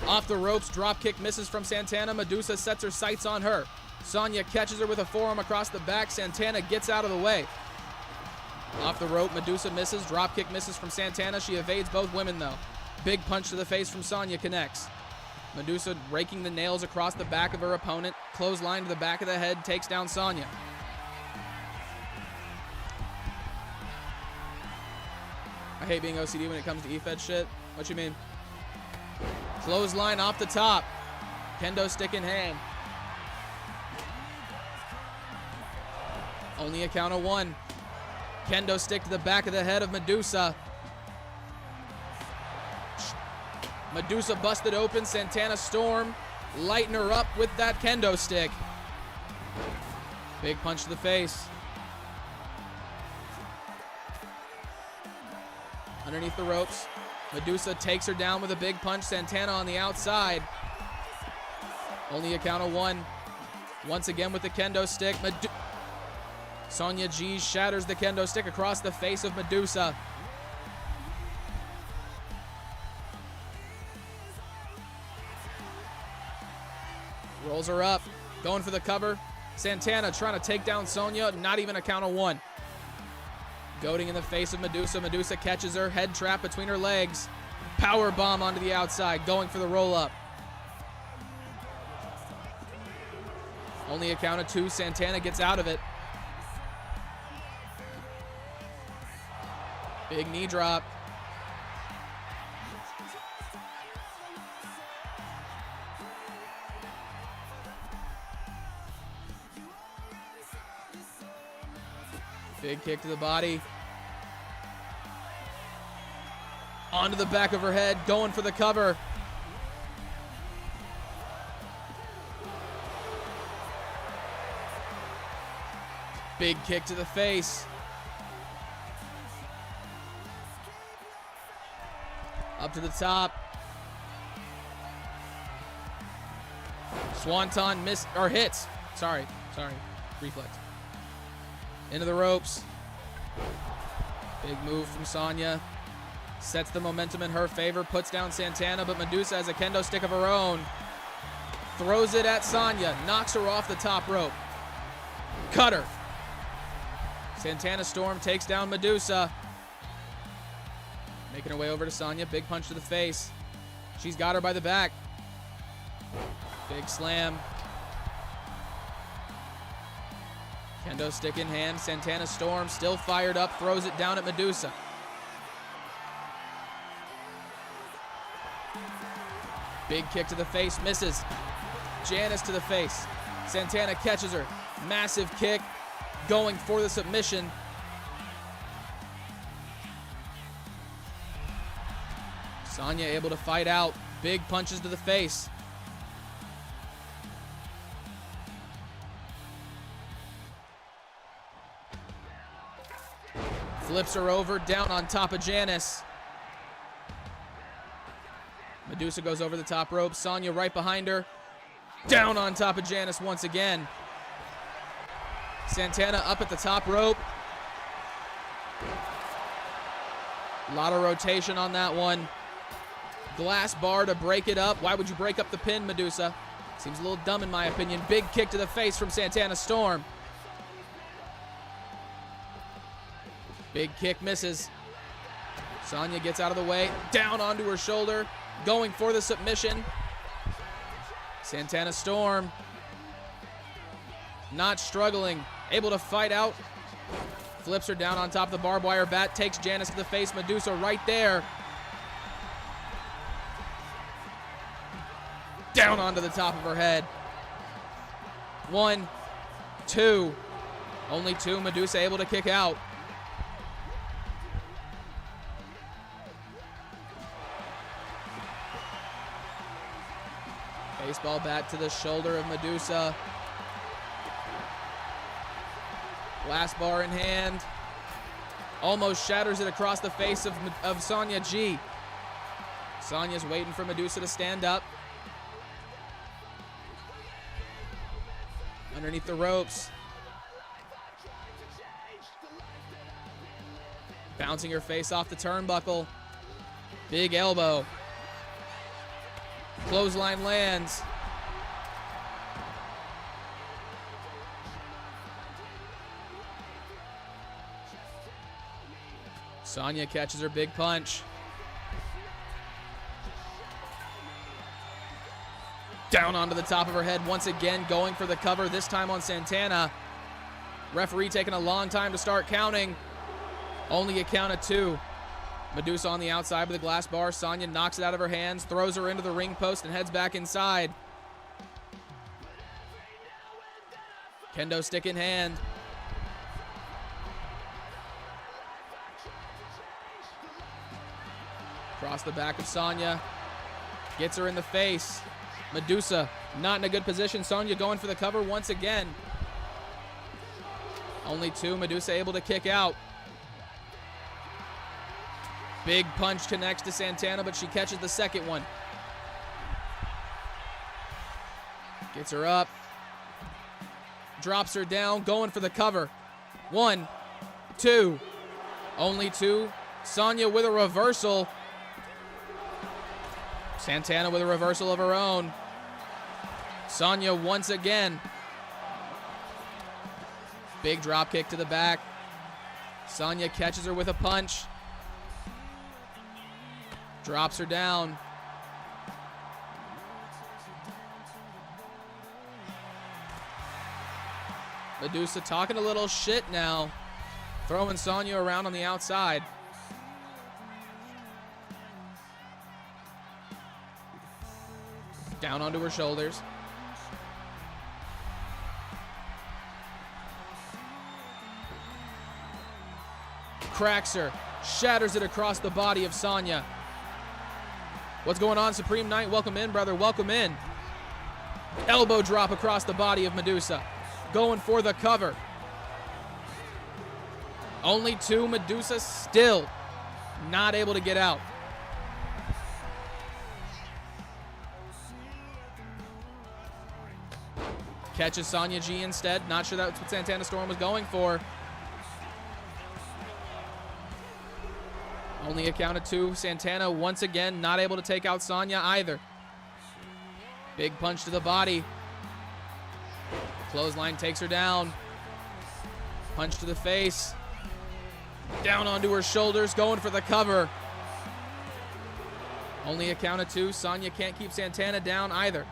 [SPEAKER 2] Off the ropes, drop kick misses from Santana. Medusa sets her sights on her. Sonya catches her with a forearm across the back. Santana gets out of the way. Off the rope, Medusa misses. Drop kick misses from Santana. She evades both women though. Big punch to the face from Sonya connects. Medusa raking the nails across the back of her opponent. Clothesline to the back of the head, takes down Sonya. I hate being OCD when it comes to EFED shit. What you mean? Clothesline off the top. Kendo stick in hand. Only a count of one. Kendo stick to the back of the head of Medusa. Medusa busted open. Santana Storm lighten her up with that kendo stick. Big punch to the face. Underneath the ropes. Medusa takes her down with a big punch. Santana on the outside. Only a count of one. Once again with the kendo stick. Sonya G shatters the kendo stick across the face of Medusa. Rolls her up. Going for the cover. Santana trying to take down Sonya. Not even a count of one. Goading in the face of Medusa. Medusa catches her. Head trap between her legs. Power bomb onto the outside. Going for the roll up. Only a count of two. Santana gets out of it. Big knee drop. Big kick to the body. Onto the back of her head, going for the cover. Big kick to the face. Up to the top. Swanton miss or hits. Sorry. reflex. Into the ropes. Big move from Sonya. Sets the momentum in her favor, puts down Santana, but Medusa has a kendo stick of her own. Throws it at Sonya, knocks her off the top rope. Cutter. Santana Storm takes down Medusa. Making her way over to Sonya, big punch to the face. She's got her by the back. Big slam. Kendo stick in hand, Santana Storm still fired up, throws it down at Medusa. Big kick to the face, misses. Janice to the face. Santana catches her. Massive kick, going for the submission. Sonya able to fight out. Big punches to the face. Flips her over, down on top of Janice. Medusa goes over the top rope. Sonya right behind her. Down on top of Janice once again. Santana up at the top rope. A lot of rotation on that one. Glass bar to break it up. Why would you break up the pin, Medusa? Seems a little dumb in my opinion. Big kick to the face from Santana Storm. Big kick misses. Sonya gets out of the way. Down onto her shoulder. Going for the submission. Santana Storm. Not struggling. Able to fight out. Flips her down on top of the barbed wire bat. Takes Janice to the face. Medusa right there. Down onto the top of her head. 1, 2. Only 2. Medusa able to kick out. Baseball bat to the shoulder of Medusa. Glass bar in hand. Almost shatters it across the face of Sonya G. Sonya's waiting for Medusa to stand up. Underneath the ropes. Bouncing her face off the turnbuckle. Big elbow. Clothesline lands. Sonya catches her big punch. Down onto the top of her head once again, going for the cover, this time on Santana. Referee taking a long time to start counting. Only a count of 2. Medusa on the outside with the glass bar. Sonya knocks it out of her hands, throws her into the ring post, and heads back inside. Kendo stick in hand. Across the back of Sonya. Gets her in the face. Medusa not in a good position. Sonya going for the cover once again. Only 2. Medusa able to kick out. Big punch connects to Santana, but she catches the second one. Gets her up. Drops her down, going for the cover. 1, 2. Only 2. Sonya with a reversal. Santana with a reversal of her own. Sonya once again. Big drop kick to the back. Sonya catches her with a punch. Drops her down. Medusa talking a little shit now. Throwing Sonya around on the outside. Down onto her shoulders. Cracks her. Shatters it across the body of Sonya. What's going on, Supreme Knight? Welcome in, brother. Welcome in. Elbow drop across the body of Medusa. Going for the cover. Only 2. Medusa still not able to get out. Catches Sonya G instead. Not sure that's what Santana Storm was going for. Only a count of 2. Santana once again not able to take out Sonya either. Big punch to the body. Clothesline takes her down. Punch to the face. Down onto her shoulders, going for the cover. Only a count of 2. Sonya can't keep Santana down either.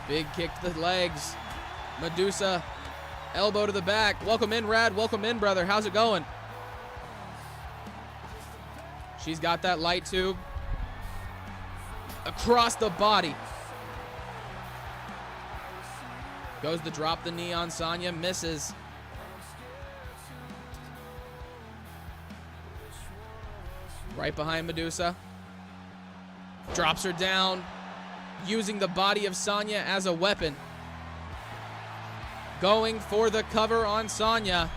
[SPEAKER 2] Big kick to the legs. Medusa, elbow to the back. Welcome in, Rad. Welcome in, brother. How's it going? She's got that light tube. Across the body. Goes to drop the knee on Sonya. Misses. Right behind Medusa. Drops her down. Using the body of Sonya as a weapon. Going for the cover on Sonya.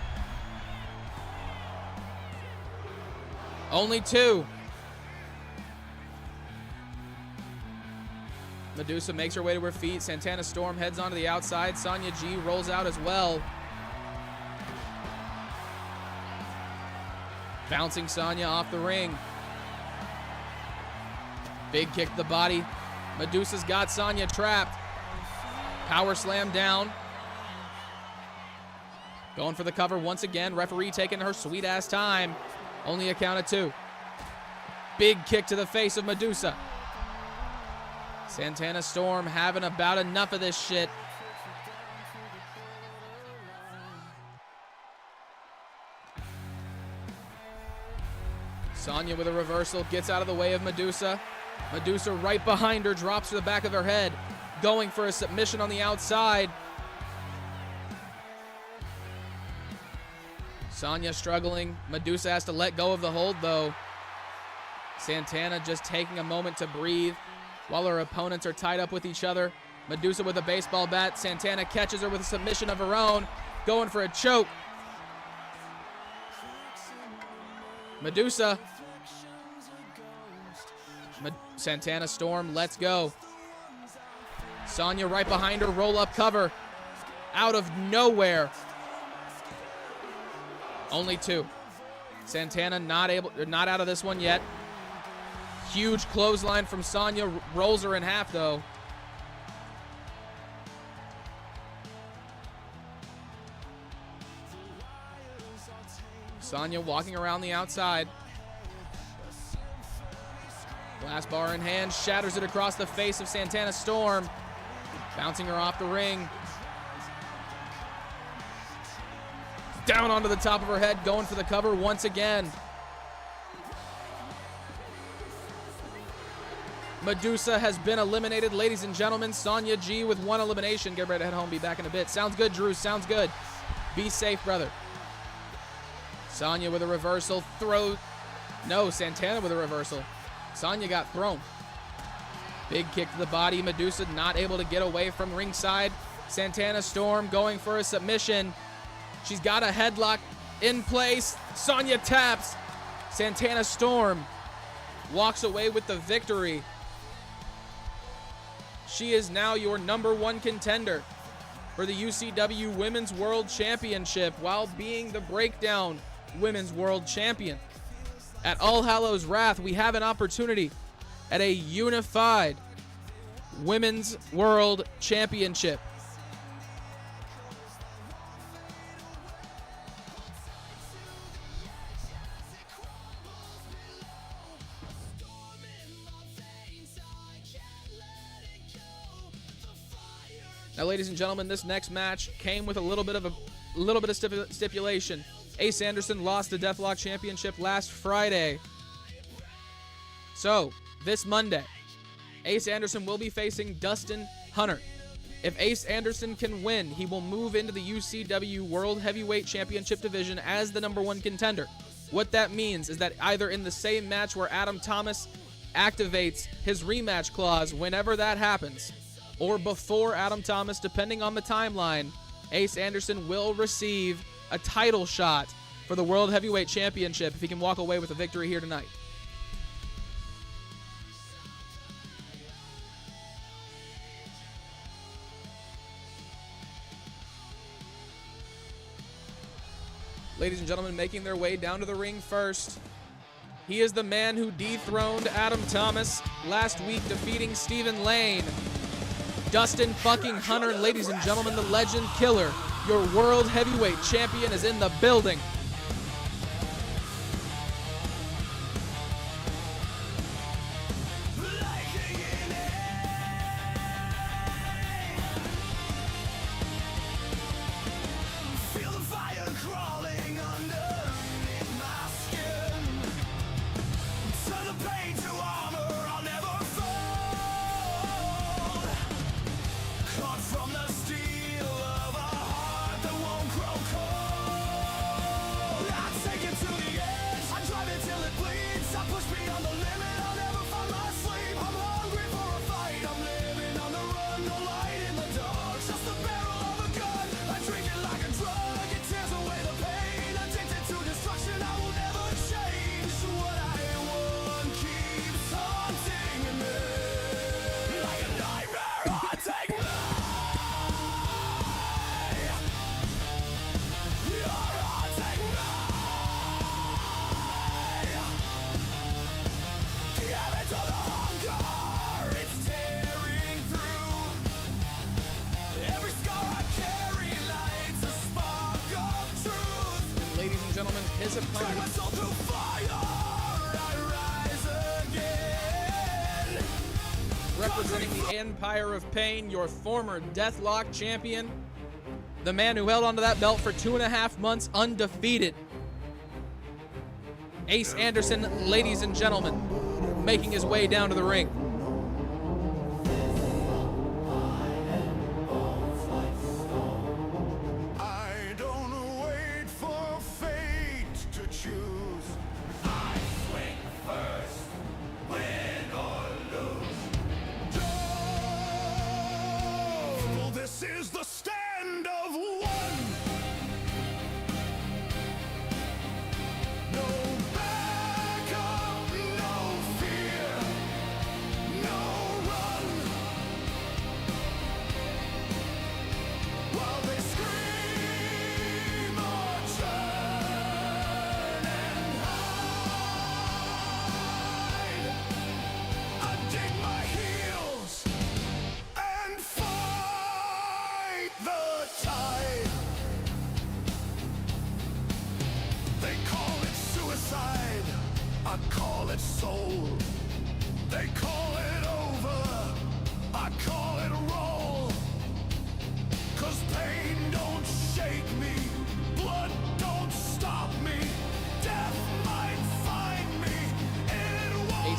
[SPEAKER 2] Only 2. Medusa makes her way to her feet. Santana Storm heads onto the outside. Sonya G rolls out as well. Bouncing Sonya off the ring. Big kick to the body. Medusa's got Sonya trapped. Power slam down. Going for the cover once again. Referee taking her sweet ass time. Only a count of 2. Big kick to the face of Medusa. Santana Storm having about enough of this shit. Sonya with a reversal, gets out of the way of Medusa. Medusa right behind her, drops to the back of her head. Going for a submission on the outside. Sonya struggling. Medusa has to let go of the hold though. Santana just taking a moment to breathe while her opponents are tied up with each other. Medusa with a baseball bat. Santana catches her with a submission of her own. Going for a choke. Medusa. Santana Storm, let's go. Sonya right behind her, roll up cover. Out of nowhere. Only 2. Santana not out of this one yet. Huge clothesline from Sonya, rolls her in half though. Sonya walking around the outside. Glass bar in hand, shatters it across the face of Santana Storm. Bouncing her off the ring. Down onto the top of her head, going for the cover once again. Medusa has been eliminated, ladies and gentlemen. Sonya G with 1 elimination. Get ready to head home, be back in a bit. Sounds good, Drew, sounds good. Be safe, brother. Sonya with a reversal, No, Santana with a reversal. Sonya got thrown. Big kick to the body. Medusa not able to get away from ringside. Santana Storm going for a submission. She's got a headlock in place. Sonya taps. Santana Storm walks away with the victory. She is now your #1 contender for the UCW Women's World Championship while being the Breakdown Women's World Champion. At All Hallows Wrath, we have an opportunity at a unified Women's World Championship. Now, ladies and gentlemen, this next match came with a little bit of stipulation. Ace Anderson lost the Deathlock Championship last Friday. So, this Monday, Ace Anderson will be facing Dustyn Hunter. If Ace Anderson can win, he will move into the UCW World Heavyweight Championship division as the #1 contender. What that means is that either in the same match where Adam Thomas activates his rematch clause whenever that happens, or before Adam Thomas, depending on the timeline, Ace Anderson will receive a title shot for the World Heavyweight Championship if he can walk away with a victory here tonight. Ladies and gentlemen, making their way down to the ring first. He is the man who dethroned Adam Thomas last week, defeating Stephen Lane. Dustyn fucking Hunter, ladies and gentlemen, the Legend Killer, your world heavyweight champion, is in the building. His opponent, representing the Empire of Pain, your former Deathlock champion, the man who held onto that belt for 2.5 months undefeated, Ace Anderson, ladies and gentlemen, making his way down to the ring.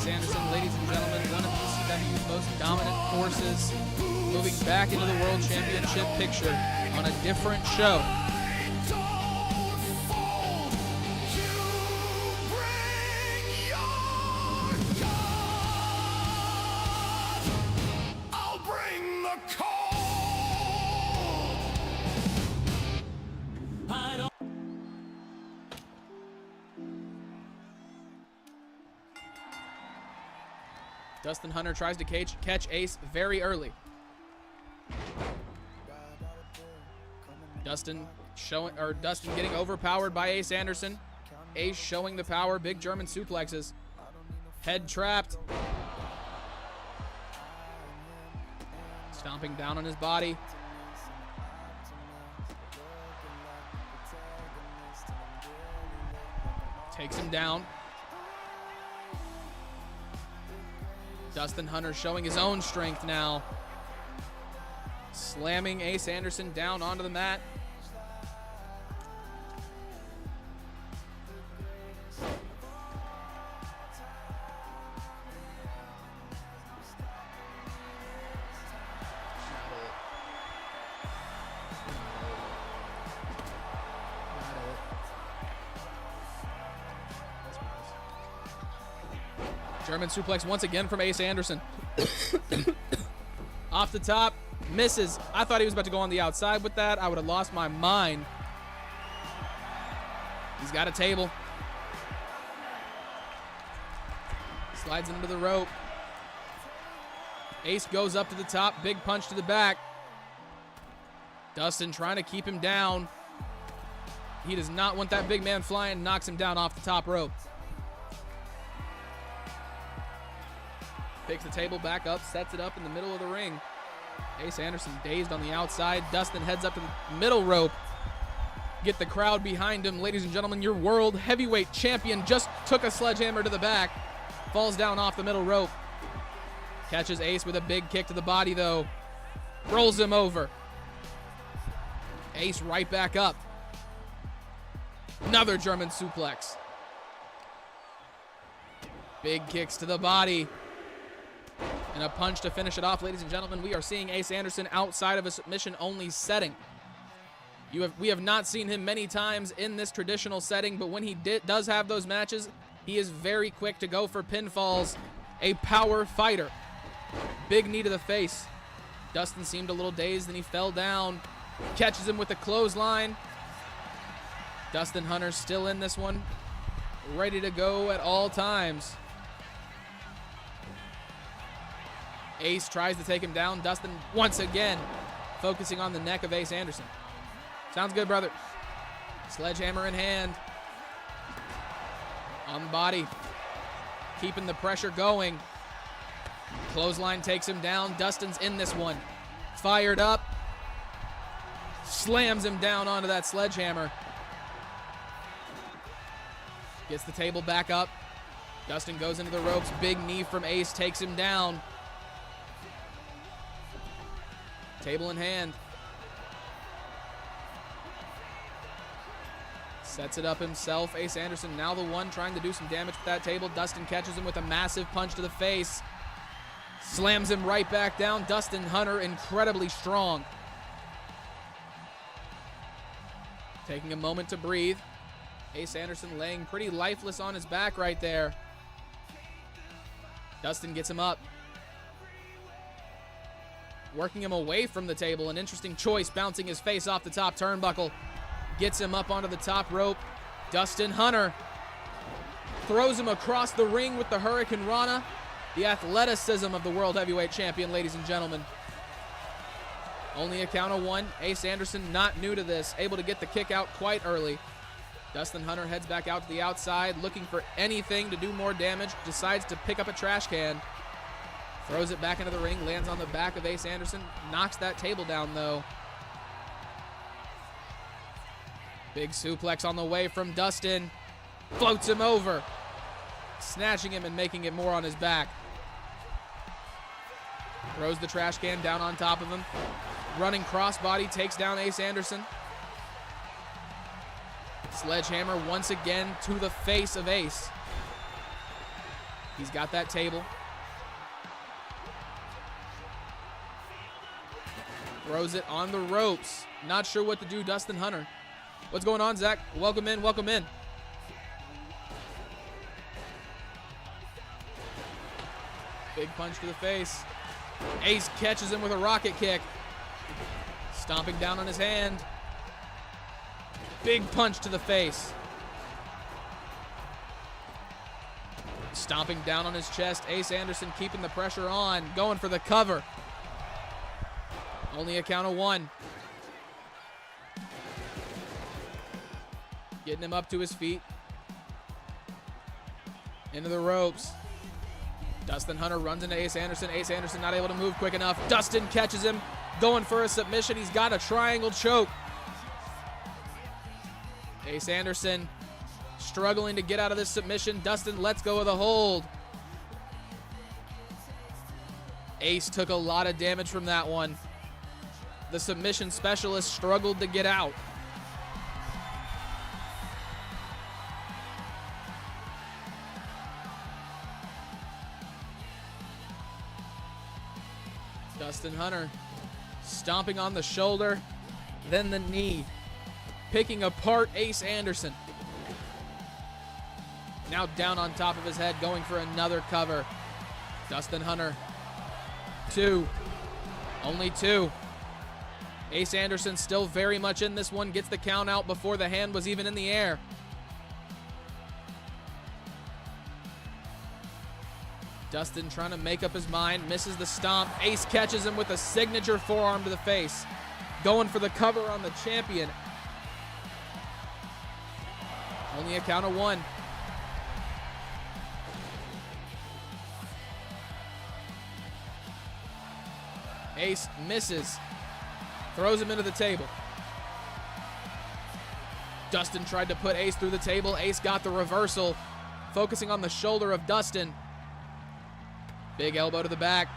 [SPEAKER 2] Anderson, ladies and gentlemen, one of UCW's most dominant forces, moving back into the World Championship picture on a different show. Dustyn Hunter tries to catch Ace very early. Dustyn getting overpowered by Ace Anderson. Ace showing the power, big German suplexes. Head trapped. Stomping down on his body. Takes him down. Dustyn Hunter showing his own strength now. Slamming Ace Anderson down onto the mat. German suplex once again from Ace Anderson. Off the top, misses. I thought he was about to go on the outside with that. I would have lost my mind. He's got a table. Slides into the rope. Ace goes up to the top. Big punch to the back. Dustyn trying to keep him down. He does not want that big man flying, knocks him down off the top rope. Picks the table back up, sets it up in the middle of the ring. Ace Anderson dazed on the outside. Dustyn heads up to the middle rope. Get the crowd behind him. Ladies and gentlemen, your world heavyweight champion just took a sledgehammer to the back. Falls down off the middle rope. Catches Ace with a big kick to the body, though. Rolls him over. Ace right back up. Another German suplex. Big kicks to the body. And a punch to finish it off. Ladies and gentlemen, we are seeing Ace Anderson outside of a submission-only setting. We have not seen him many times in this traditional setting, but when he does have those matches, he is very quick to go for pinfalls. A power fighter. Big knee to the face. Dustyn seemed a little dazed, and he fell down. Catches him with the clothesline. Dustyn Hunter still in this one. Ready to go at all times. Ace tries to take him down. Dustyn once again focusing on the neck of Ace Anderson. Sounds good, brother. Sledgehammer in hand. On the body. Keeping the pressure going. Clothesline takes him down. Dustyn's in this one. Fired up. Slams him down onto that sledgehammer. Gets the table back up. Dustyn goes into the ropes. Big knee from Ace takes him down. Table in hand. Sets it up himself. Ace Anderson now the one trying to do some damage with that table. Dustyn catches him with a massive punch to the face. Slams him right back down. Dustyn Hunter incredibly strong. Taking a moment to breathe. Ace Anderson laying pretty lifeless on his back right there. Dustyn gets him up. Working him away from the table. An interesting choice, bouncing his face off the top turnbuckle. Gets him up onto the top rope. Dustyn Hunter throws him across the ring with the Hurricane Rana. The athleticism of the World Heavyweight Champion, ladies and gentlemen. Only a count of one. Ace Anderson not new to this. Able to get the kick out quite early. Dustyn Hunter heads back out to the outside, looking for anything to do more damage. Decides to pick up a trash can. Throws it back into the ring. Lands on the back of Ace Anderson. Knocks that table down, though. Big suplex on the way from Dustyn. Floats him over. Snatching him and making it more on his back. Throws the trash can down on top of him. Running crossbody takes down Ace Anderson. Sledgehammer once again to the face of Ace. He's got that table. Throws it on the ropes. Not sure what to do, Dustyn Hunter. What's going on, Zach? Welcome in, welcome in. Big punch to the face. Ace catches him with a rocket kick. Stomping down on his hand. Big punch to the face. Stomping down on his chest. Ace Anderson keeping the pressure on. Going for the cover. Only a count of one. Getting him up to his feet. Into the ropes. Dustyn Hunter runs into Ace Anderson. Ace Anderson not able to move quick enough. Dustyn catches him. Going for a submission. He's got a triangle choke. Ace Anderson struggling to get out of this submission. Dustyn lets go of the hold. Ace took a lot of damage from that one. The submission specialist struggled to get out. Dustyn Hunter stomping on the shoulder, then the knee, picking apart Ace Anderson. Now down on top of his head, going for another cover. Dustyn Hunter, two, only two. Ace Anderson still very much in this one, gets the count out before the hand was even in the air. Dustyn trying to make up his mind, misses the stomp. Ace catches him with a signature forearm to the face. Going for the cover on the champion. Only a count of 1. Ace misses. Throws him into the table. Dustyn tried to put Ace through the table. Ace got the reversal, focusing on the shoulder of Dustyn. Big elbow to the back.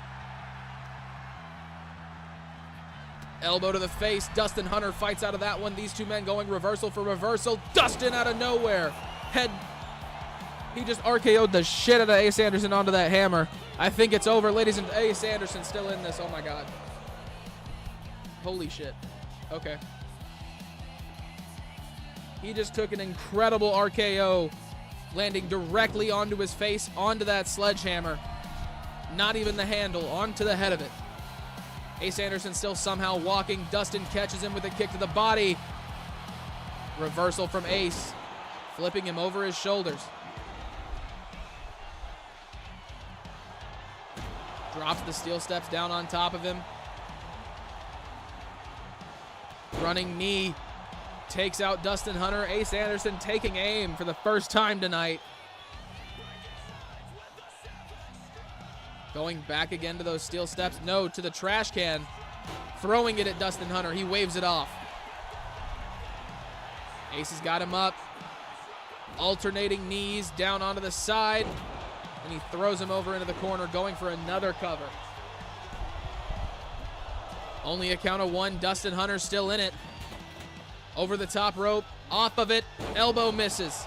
[SPEAKER 2] Elbow to the face. Dustyn Hunter fights out of that one. These two men going reversal for reversal. Dustyn out of nowhere. Head. He just RKO'd the shit out of Ace Anderson onto that hammer. I think it's over, ladies and Ace Anderson still in this. Oh my God. Holy shit. Okay. He just took an incredible RKO, landing directly onto his face, onto that sledgehammer. Not even the handle, onto the head of it. Ace Anderson still somehow walking. Dustyn catches him with a kick to the body. Reversal from Ace, flipping him over his shoulders. Drops the steel steps down on top of him. Running knee. Takes out Dustyn Hunter. Ace Anderson taking aim for the first time tonight. Going back again to those steel steps. No, to the trash can. Throwing it at Dustyn Hunter. He waves it off. Ace has got him up. Alternating knees down onto the side. And he throws him over into the corner, going for another cover. Only a count of 1. Dustyn Hunter still in it. Over the top rope. Off of it. Elbow misses.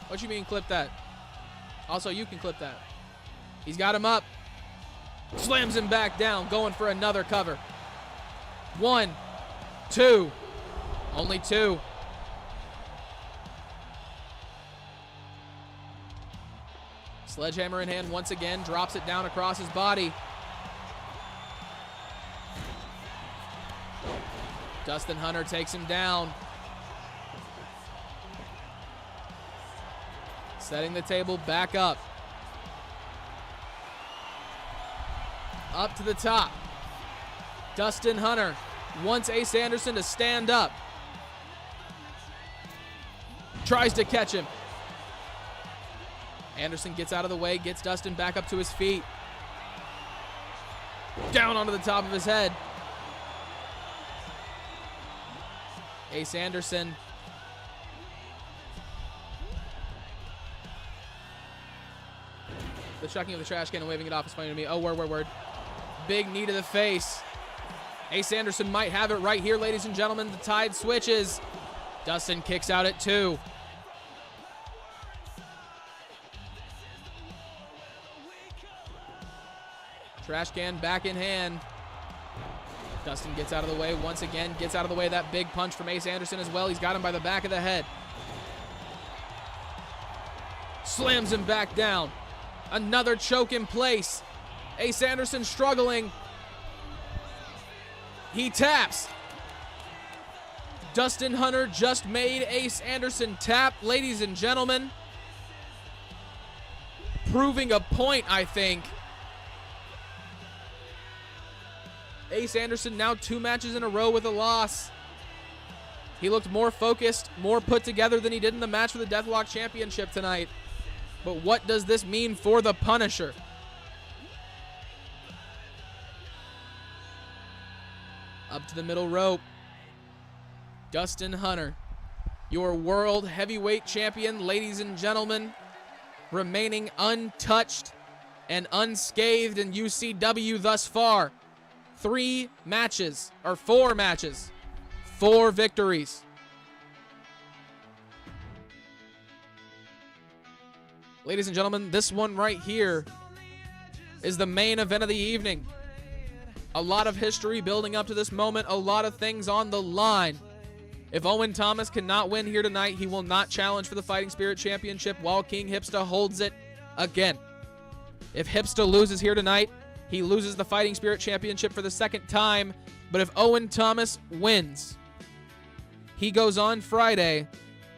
[SPEAKER 2] What you mean clip that? Also, you can clip that. He's got him up. Slams him back down, going for another cover. 1, 2. Only 2. Sledgehammer in hand once again, drops it down across his body. Dustyn Hunter takes him down. Setting the table back up. Up to the top. Dustyn Hunter wants Ace Anderson to stand up. Tries to catch him. Anderson gets out of the way, gets Dustyn back up to his feet. Down onto the top of his head. Ace Anderson. The chucking of the trash can and waving it off is funny to me. Oh, word. Big knee to the face. Ace Anderson might have it right here, ladies and gentlemen. The tide switches. Dustyn kicks out at 2. Trash can back in hand. Dustyn gets out of the way once again. Gets out of the way of that big punch from Ace Anderson as well. He's got him by the back of the head. Slams him back down. Another choke in place. Ace Anderson struggling. He taps. Dustyn Hunter just made Ace Anderson tap, ladies and gentlemen. Proving a point, I think. Ace Anderson now 2 matches in a row with a loss. He looked more focused, more put together than he did in the match for the Deathlock Championship tonight. But what does this mean for the Punisher? Up to the middle rope. Dustyn Hunter, your world heavyweight champion, ladies and gentlemen, remaining untouched and unscathed in UCW thus far. 4 matches, 4 victories. Ladies and gentlemen, this one right here is the main event of the evening. A lot of history building up to this moment, a lot of things on the line. If Owen Thomas cannot win here tonight, he will not challenge for the Fighting Spirit Championship while King Hipsta holds it again. If Hipsta loses here tonight, he loses the Fighting Spirit Championship for the 2nd time. But if Owen Thomas wins, he goes on Friday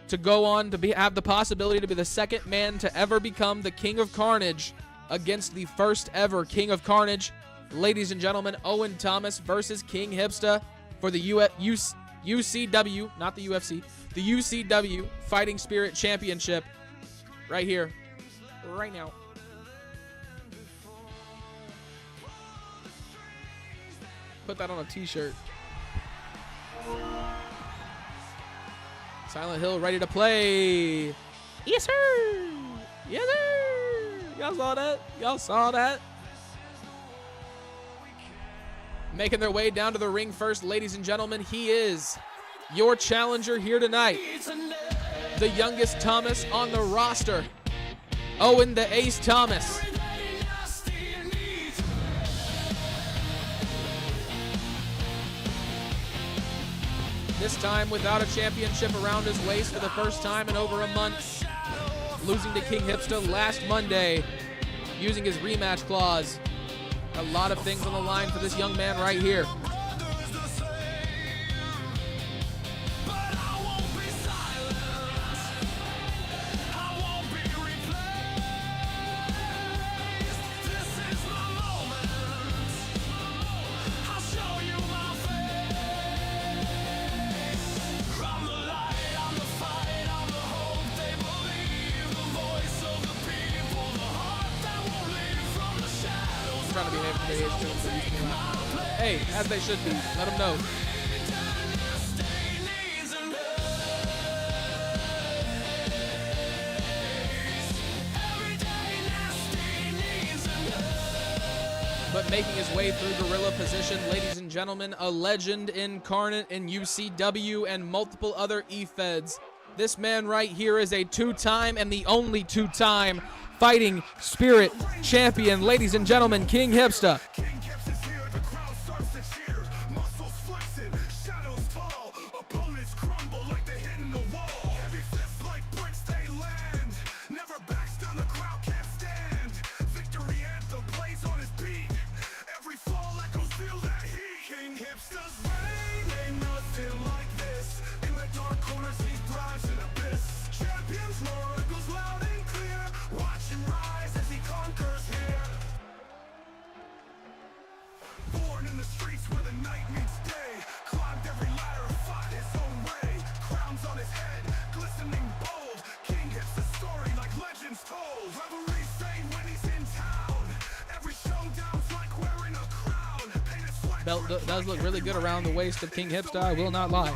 [SPEAKER 2] to go on to have the possibility to be the 2nd man to ever become the King of Carnage against the 1st ever King of Carnage. Ladies and gentlemen, Owen Thomas versus King Hipsta. for the UCW, not the UFC, the UCW Fighting Spirit Championship right here, right now. Put that on a t-shirt. Silent Hill ready to play. Yes, sir. Yes, sir. Y'all saw that? Y'all saw that? Making their way down to the ring first, ladies and gentlemen, he is your challenger here tonight. The youngest Thomas on the roster, Owen the Ace Thomas. This time without a championship around his waist for the first time in over a month. Losing to King Hipsta last Monday, using his rematch clause. A lot of things on the line for this young man right here. Trying to behave for their age to him. Hey, as they should be. Let them know. But making his way through gorilla position, ladies and gentlemen, a legend incarnate in UCW and multiple other EFEDs. This man right here is a two-time and the only two-time Fighting Spirit champion, ladies and gentlemen, King Hipsta. Belt does look really good around the waist of King Hipsta, I will not lie.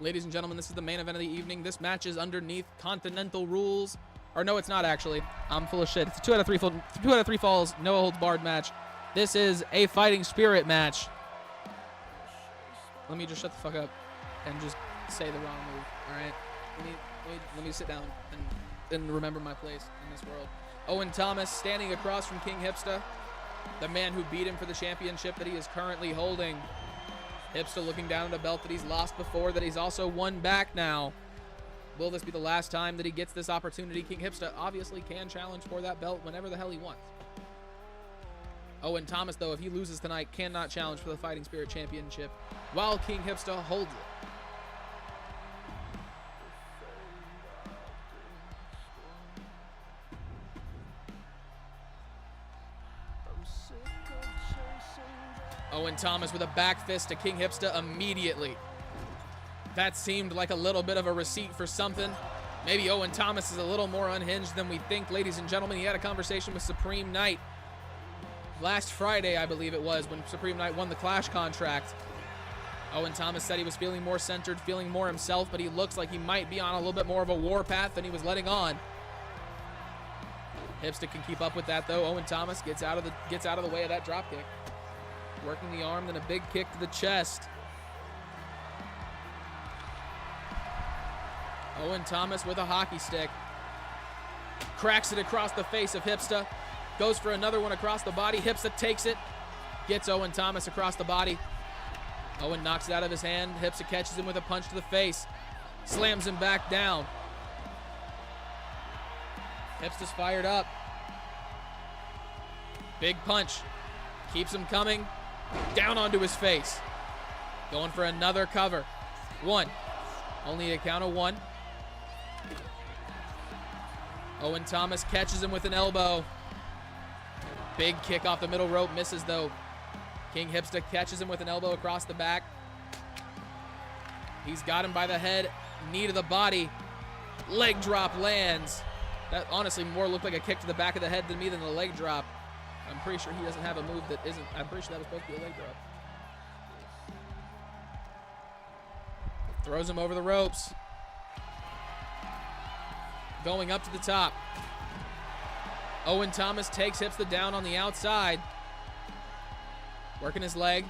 [SPEAKER 2] Ladies and gentlemen, this is the main event of the evening. This match is underneath Continental rules. Or no, it's not actually. I'm full of shit. It's a 2 out of 3 falls, no holds barred match. This is a Fighting Spirit match. Let me just shut the fuck up and just say the wrong move, all right? Let me sit down and remember my place in this world. Owen Thomas standing across from King Hipsta, the man who beat him for the championship that he is currently holding. Hipsta looking down at a belt that he's lost before, that he's also won back now. Will this be the last time that he gets this opportunity? King Hipsta obviously can challenge for that belt whenever the hell he wants. Owen Thomas, though, if he loses tonight, cannot challenge for the Fighting Spirit Championship while King Hipsta holds it. Owen Thomas with a back fist to King Hipsta immediately. That seemed like a little bit of a receipt for something. Maybe Owen Thomas is a little more unhinged than we think, ladies and gentlemen. He had a conversation with Supreme Knight last Friday, I believe it was, when Supreme Knight won the Clash contract. Owen Thomas said he was feeling more centered, feeling more himself, but he looks like he might be on a little bit more of a warpath than he was letting on. Hipsta can keep up with that, though. Owen Thomas gets out of the way of that drop kick. Working the arm, then a big kick to the chest. Owen Thomas with a hockey stick. Cracks it across the face of Hipsta. Goes for another one across the body. Hipsta takes it. Gets Owen Thomas across the body. Owen knocks it out of his hand. Hipsta catches him with a punch to the face. Slams him back down. Hipsta's fired up. Big punch. Keeps him coming. Down onto his face. Going for another cover. One. Only a count of one. Owen Thomas catches him with an elbow. Big kick off the middle rope, misses though. King Hipsta catches him with an elbow across the back. He's got him by the head, knee to the body. Leg drop lands. That honestly more looked like a kick to the back of the head to me than a leg drop. I'm pretty sure he doesn't have a move that isn't. I'm pretty sure that was supposed to be a leg drop. Throws him over the ropes. Going up to the top. Owen Thomas takes Hipsta down on the outside. Working his leg.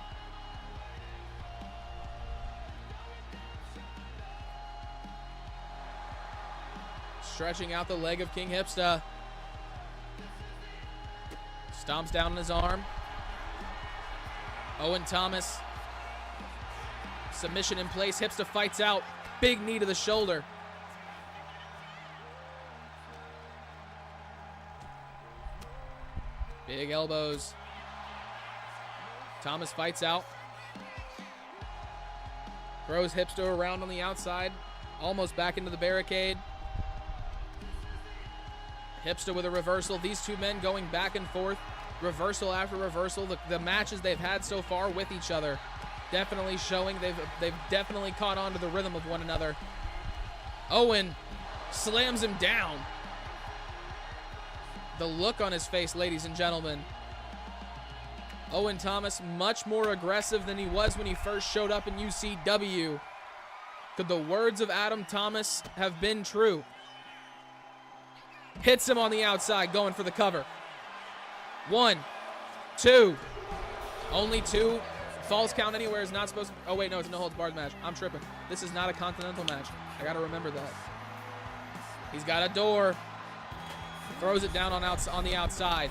[SPEAKER 2] Stretching out the leg of King Hipsta. Stomps down on his arm. Owen Thomas. Submission in place. Hipsta fights out. Big knee to the shoulder. Big elbows. Thomas fights out. Throws Hipsta around on the outside. Almost back into the barricade. Hipsta with a reversal. These two men going back and forth. Reversal after reversal. The matches they've had so far with each other definitely showing they've definitely caught on to the rhythm of one another. Owen slams him down. The look on his face, ladies and gentlemen. Owen Thomas much more aggressive than he was when he first showed up in UCW. Could the words of Adam Thomas have been true? Hits him on the outside, going for the cover. 1, 2. Only 2. Falls count anywhere is not supposed to. Oh, wait, no, it's a no holds barred match. I'm tripping. This is not a Continental match. I got to remember that. He's got a door. Throws it down on the outside.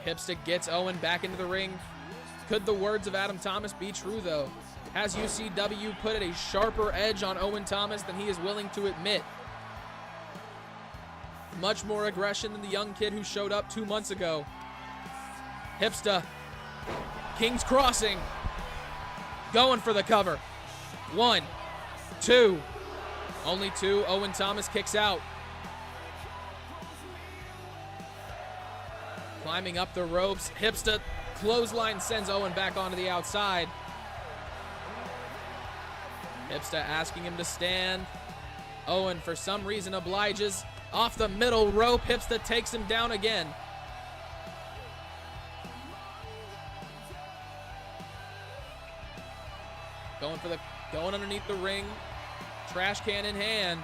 [SPEAKER 2] Hipsta gets Owen back into the ring. Could the words of Adam Thomas be true, though? Has UCW put a sharper edge on Owen Thomas than he is willing to admit? Much more aggression than the young kid who showed up 2 months ago. Hipsta. King's crossing. Going for the cover. 1, 2. Only 2. Owen Thomas kicks out. Climbing up the ropes. Hipsta clothesline sends Owen back onto the outside. Hipsta asking him to stand. Owen, for some reason, obliges. Off the middle rope, Hipsta takes him down again. Going underneath the ring. Trash can in hand.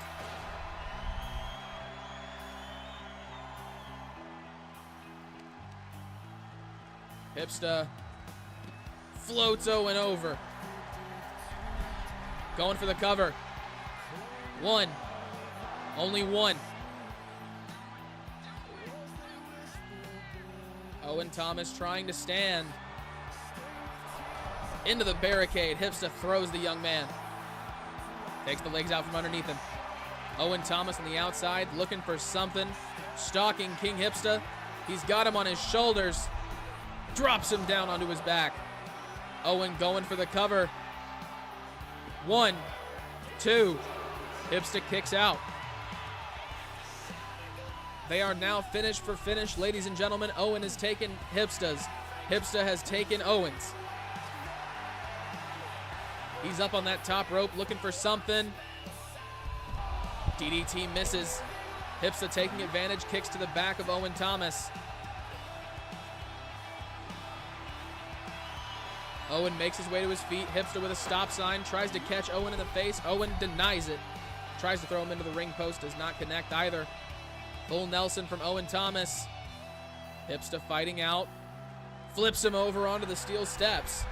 [SPEAKER 2] Hipsta floats Owen over. Going for the cover. 1. Only 1. Owen Thomas trying to stand. Into the barricade. Hipsta throws the young man. Takes the legs out from underneath him. Owen Thomas on the outside looking for something. Stalking King Hipsta. He's got him on his shoulders. Drops him down onto his back. Owen going for the cover. 1, 2. Hipsta kicks out. They are now finished for finish, ladies and gentlemen. Owen has taken Hipsta's. Hipsta has taken Owen's. He's up on that top rope looking for something. DDT misses. Hipsta taking advantage, kicks to the back of Owen Thomas. Owen makes his way to his feet. Hipsta with a stop sign, tries to catch Owen in the face. Owen denies it. Tries to throw him into the ring post, does not connect either. Full Nelson from Owen Thomas. Hipsta fighting out. Flips him over onto the steel steps.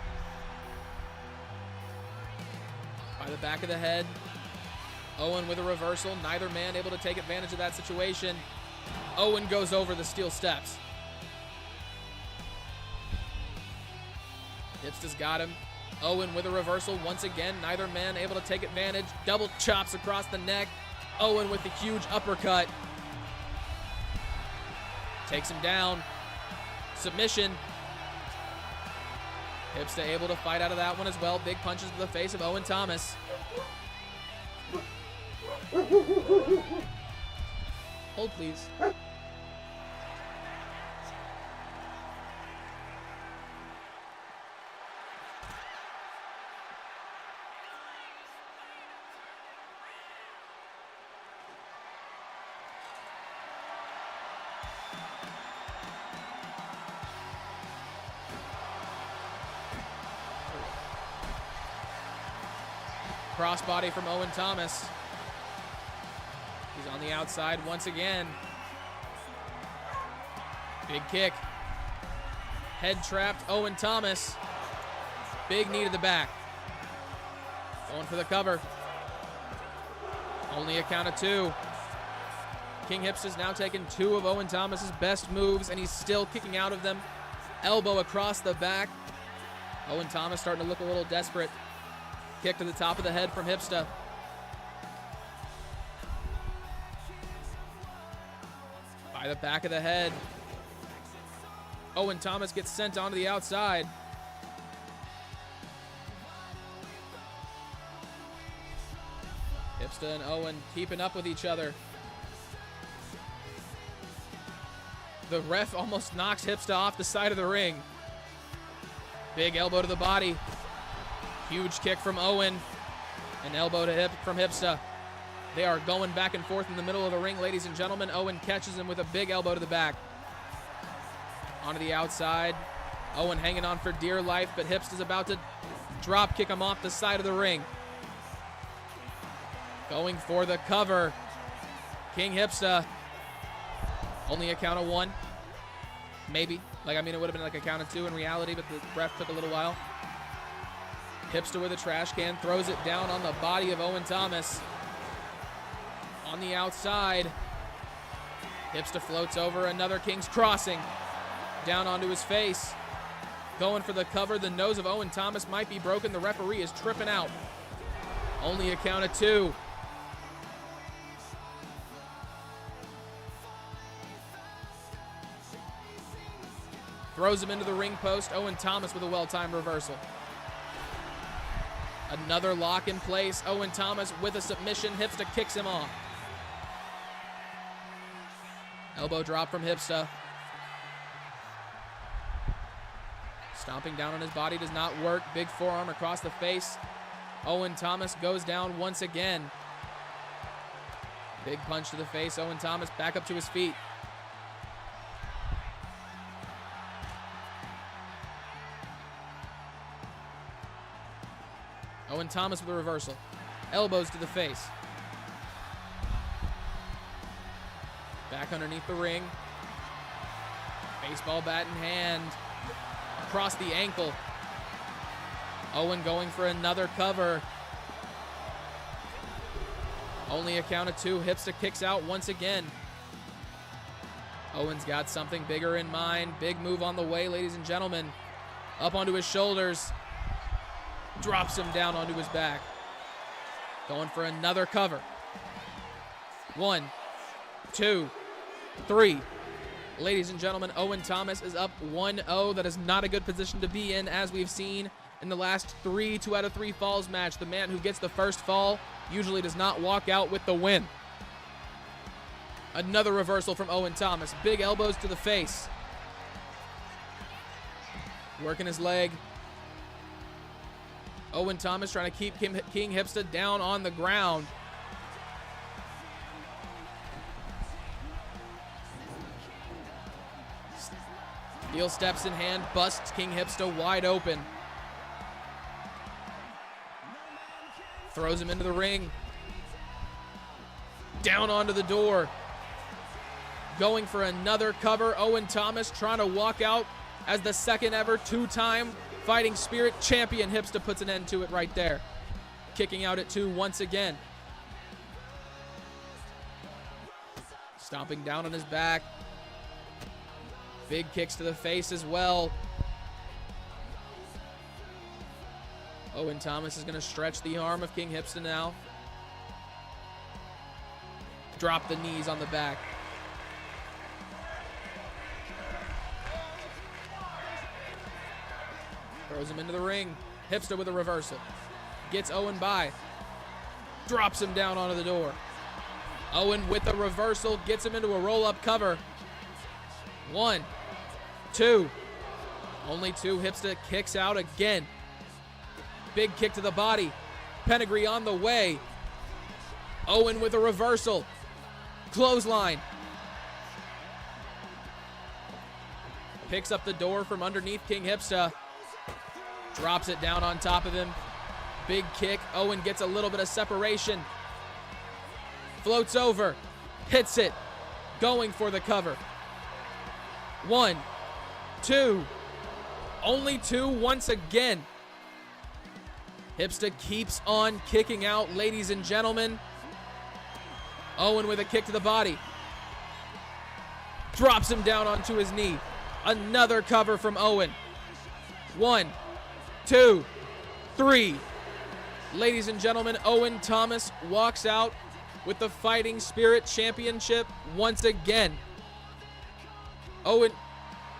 [SPEAKER 2] By the back of the head. Owen with a reversal. Neither man able to take advantage of that situation. Owen goes over the steel steps. Hipsta's got him. Owen with a reversal once again. Neither man able to take advantage. Double chops across the neck. Owen with the huge uppercut. Takes him down. Submission. Hipsta able to fight out of that one as well. Big punches to the face of Owen Thomas. Hold, please. Crossbody from Owen Thomas. He's on the outside once again. Big kick. Head trapped Owen Thomas. Big knee to the back. Going for the cover. Only a count of 2. King Hipsta's now taken 2 of Owen Thomas's best moves, and he's still kicking out of them. Elbow across the back. Owen Thomas starting to look a little desperate. Kick to the top of the head from Hipsta. By the back of the head. Owen Thomas gets sent onto the outside. Hipsta and Owen keeping up with each other. The ref almost knocks Hipsta off the side of the ring. Big elbow to the body. Huge kick from Owen. An elbow to hip from Hipsta. They are going back and forth in the middle of the ring, ladies and gentlemen. Owen catches him with a big elbow to the back. Onto the outside. Owen hanging on for dear life, but Hipsta's about to drop kick him off the side of the ring. Going for the cover. King Hipsta. Only a count of 1. Maybe. It would have been like a count of 2 in reality, but the ref took a little while. Hipsta with a trash can, throws it down on the body of Owen Thomas. On the outside, Hipsta floats over another King's crossing. Down onto his face. Going for the cover. The nose of Owen Thomas might be broken. The referee is tripping out. Only a count of 2. Throws him into the ring post. Owen Thomas with a well-timed reversal. Another lock in place. Owen Thomas with a submission. Hipsta kicks him off. Elbow drop from Hipsta. Stomping down on his body does not work. Big forearm across the face. Owen Thomas goes down once again. Big punch to the face. Owen Thomas back up to his feet. Owen Thomas with a reversal. Elbows to the face. Back underneath the ring. Baseball bat in hand. Across the ankle. Owen going for another cover. Only a count of 2. Hipsta kicks out once again. Owen's got something bigger in mind. Big move on the way, ladies and gentlemen. Up onto his shoulders. Drops him down onto his back. Going for another cover. 1, 2, 3. Ladies and gentlemen, Owen Thomas is up 1-0. That is not a good position to be in, as we've seen in the last 3 2 out of 3 falls match. The man who gets the first fall usually does not walk out with the win. Another reversal from Owen Thomas. Big elbows to the face. Working his leg. Owen Thomas trying to keep King Hipsta down on the ground. Steel steps in hand, busts King Hipsta wide open. Throws him into the ring. Down onto the door. Going for another cover. Owen Thomas trying to walk out as the second ever 2-time Fighting Spirit champion. Hipsta puts an end to it right there. Kicking out at 2 once again. Stomping down on his back. Big kicks to the face as well. Owen Thomas is going to stretch the arm of King Hipsta now. Drop the knees on the back. Throws him into the ring. Hipsta with a reversal. Gets Owen by. Drops him down onto the door. Owen with a reversal gets him into a roll-up cover. 1, 2. Only 2. Hipsta kicks out again. Big kick to the body. Pedigree on the way. Owen with a reversal. Clothesline. Picks up the door from underneath King Hipsta. Drops it down on top of him. Big kick. Owen gets a little bit of separation. Floats over. Hits it. Going for the cover. 1, 2. Only 2 once again. Hipsta keeps on kicking out, ladies and gentlemen. Owen with a kick to the body. Drops him down onto his knee. Another cover from Owen. 1, 2, 3. Ladies and gentlemen, Owen Thomas walks out with the Fighting Spirit Championship once again.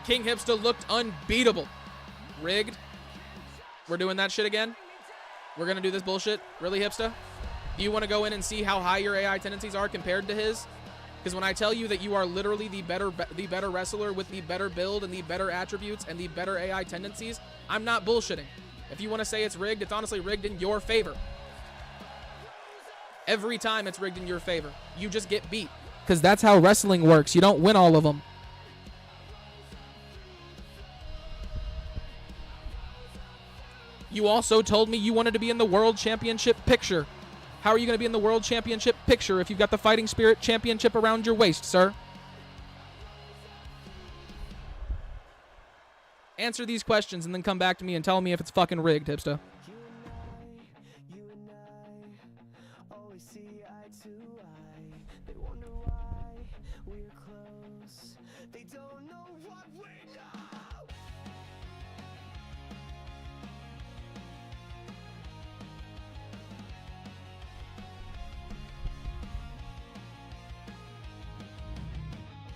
[SPEAKER 2] King Hipsta looked unbeatable. Rigged. We're doing that shit again? We're going to do this bullshit? Really, Hipsta? Do you want to go in and see how high your AI tendencies are compared to his? Because when I tell you that you are literally the better wrestler with the better build and the better attributes and the better AI tendencies, I'm not bullshitting. If you want to say it's rigged, it's honestly rigged in your favor. Every time it's rigged in your favor. You just get beat. Because that's how wrestling works. You don't win all of them. You also told me you wanted to be in the World Championship picture. How are you going to be in the World Championship picture if you've got the Fighting Spirit Championship around your waist, sir? Answer these questions and then come back to me and tell me if it's fucking rigged, Hipsta.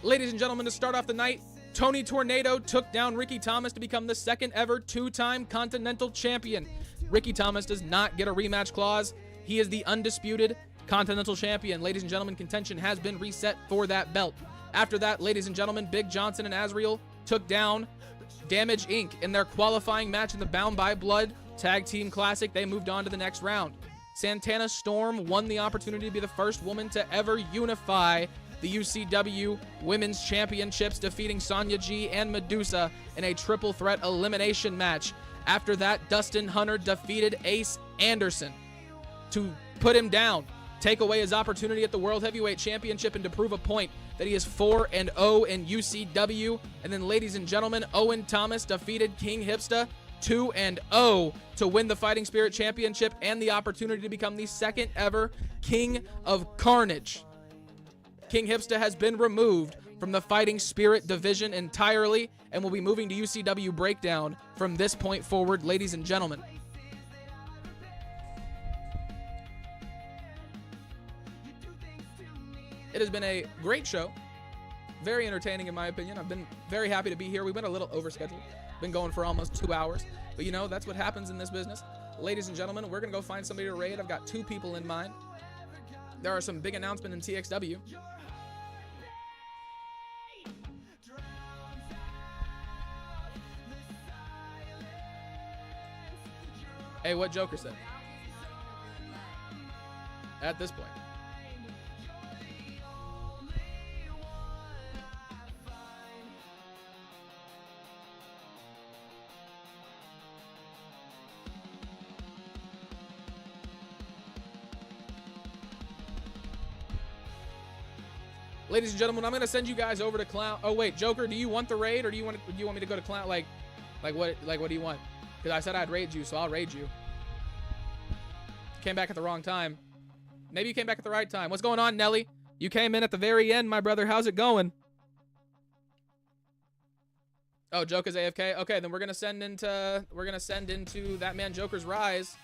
[SPEAKER 2] Ladies and gentlemen, to start off the night, Tony Tornado took down Ricky Thomas to become the second ever 2-time Continental Champion. Ricky Thomas does not get a rematch clause. He is the undisputed Continental Champion. Ladies and gentlemen, contention has been reset for that belt. After that, ladies and gentlemen, Big Johnson and Azrael took down Damage Inc. in their qualifying match in the Bound by Blood Tag Team Classic. They moved on to the next round. Santana Storm won the opportunity to be the first woman to ever unify the UCW Women's Championships, defeating Sonya G and Medusa in a triple threat elimination match. After that, Dustyn Hunter defeated Ace Anderson to put him down, take away his opportunity at the World Heavyweight Championship, and to prove a point that he is 4-0 in UCW. And then, ladies and gentlemen, Owen Thomas defeated King Hipsta 2-0 to win the Fighting Spirit Championship and the opportunity to become the second ever King of Carnage. King Hipsta has been removed from the Fighting Spirit division entirely and will be moving to UCW Breakdown from this point forward, ladies and gentlemen. It has been a great show. Very entertaining in my opinion. I've been very happy to be here. We went a little over schedule. Been going for almost 2 hours. But you know, that's what happens in this business. Ladies and gentlemen, we're going to go find somebody to raid. I've got 2 people in mind. There are some big announcements in TXW. Hey, what Joker said? At this point. Ladies and gentlemen, I'm gonna send you guys over to Clown. Oh wait, Joker, do you want the raid, or do you want me to go to Clown? Like what do you want? Because I said I'd raid you, so I'll raid you. Came back at the wrong time. Maybe you came back at the right time. What's going on, Nelly? You came in at the very end, my brother. How's it going? Oh, Joker's AFK. Okay, then we're gonna send into that man Joker's Rise.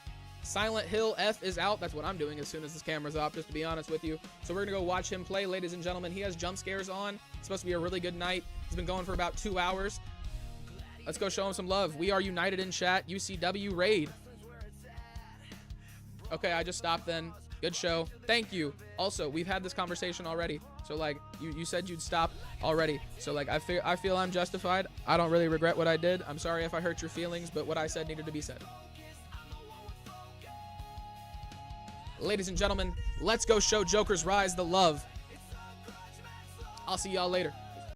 [SPEAKER 2] Silent Hill F is out. That's what I'm doing as soon as this camera's off, just to be honest with you. So we're gonna go watch him play, ladies and gentlemen. He has jump scares on. It's supposed to be a really good night. He's been going for about 2 hours. Let's go show him some love. We are united in chat. UCW raid. Okay, I just stopped then. Good show. Thank you. Also, we've had this conversation already. So, like, you said you'd stop already. So, like, I feel I'm justified. I don't really regret what I did. I'm sorry if I hurt your feelings, but what I said needed to be said. Ladies and gentlemen, let's go show Joker's Rise the love. I'll see y'all later.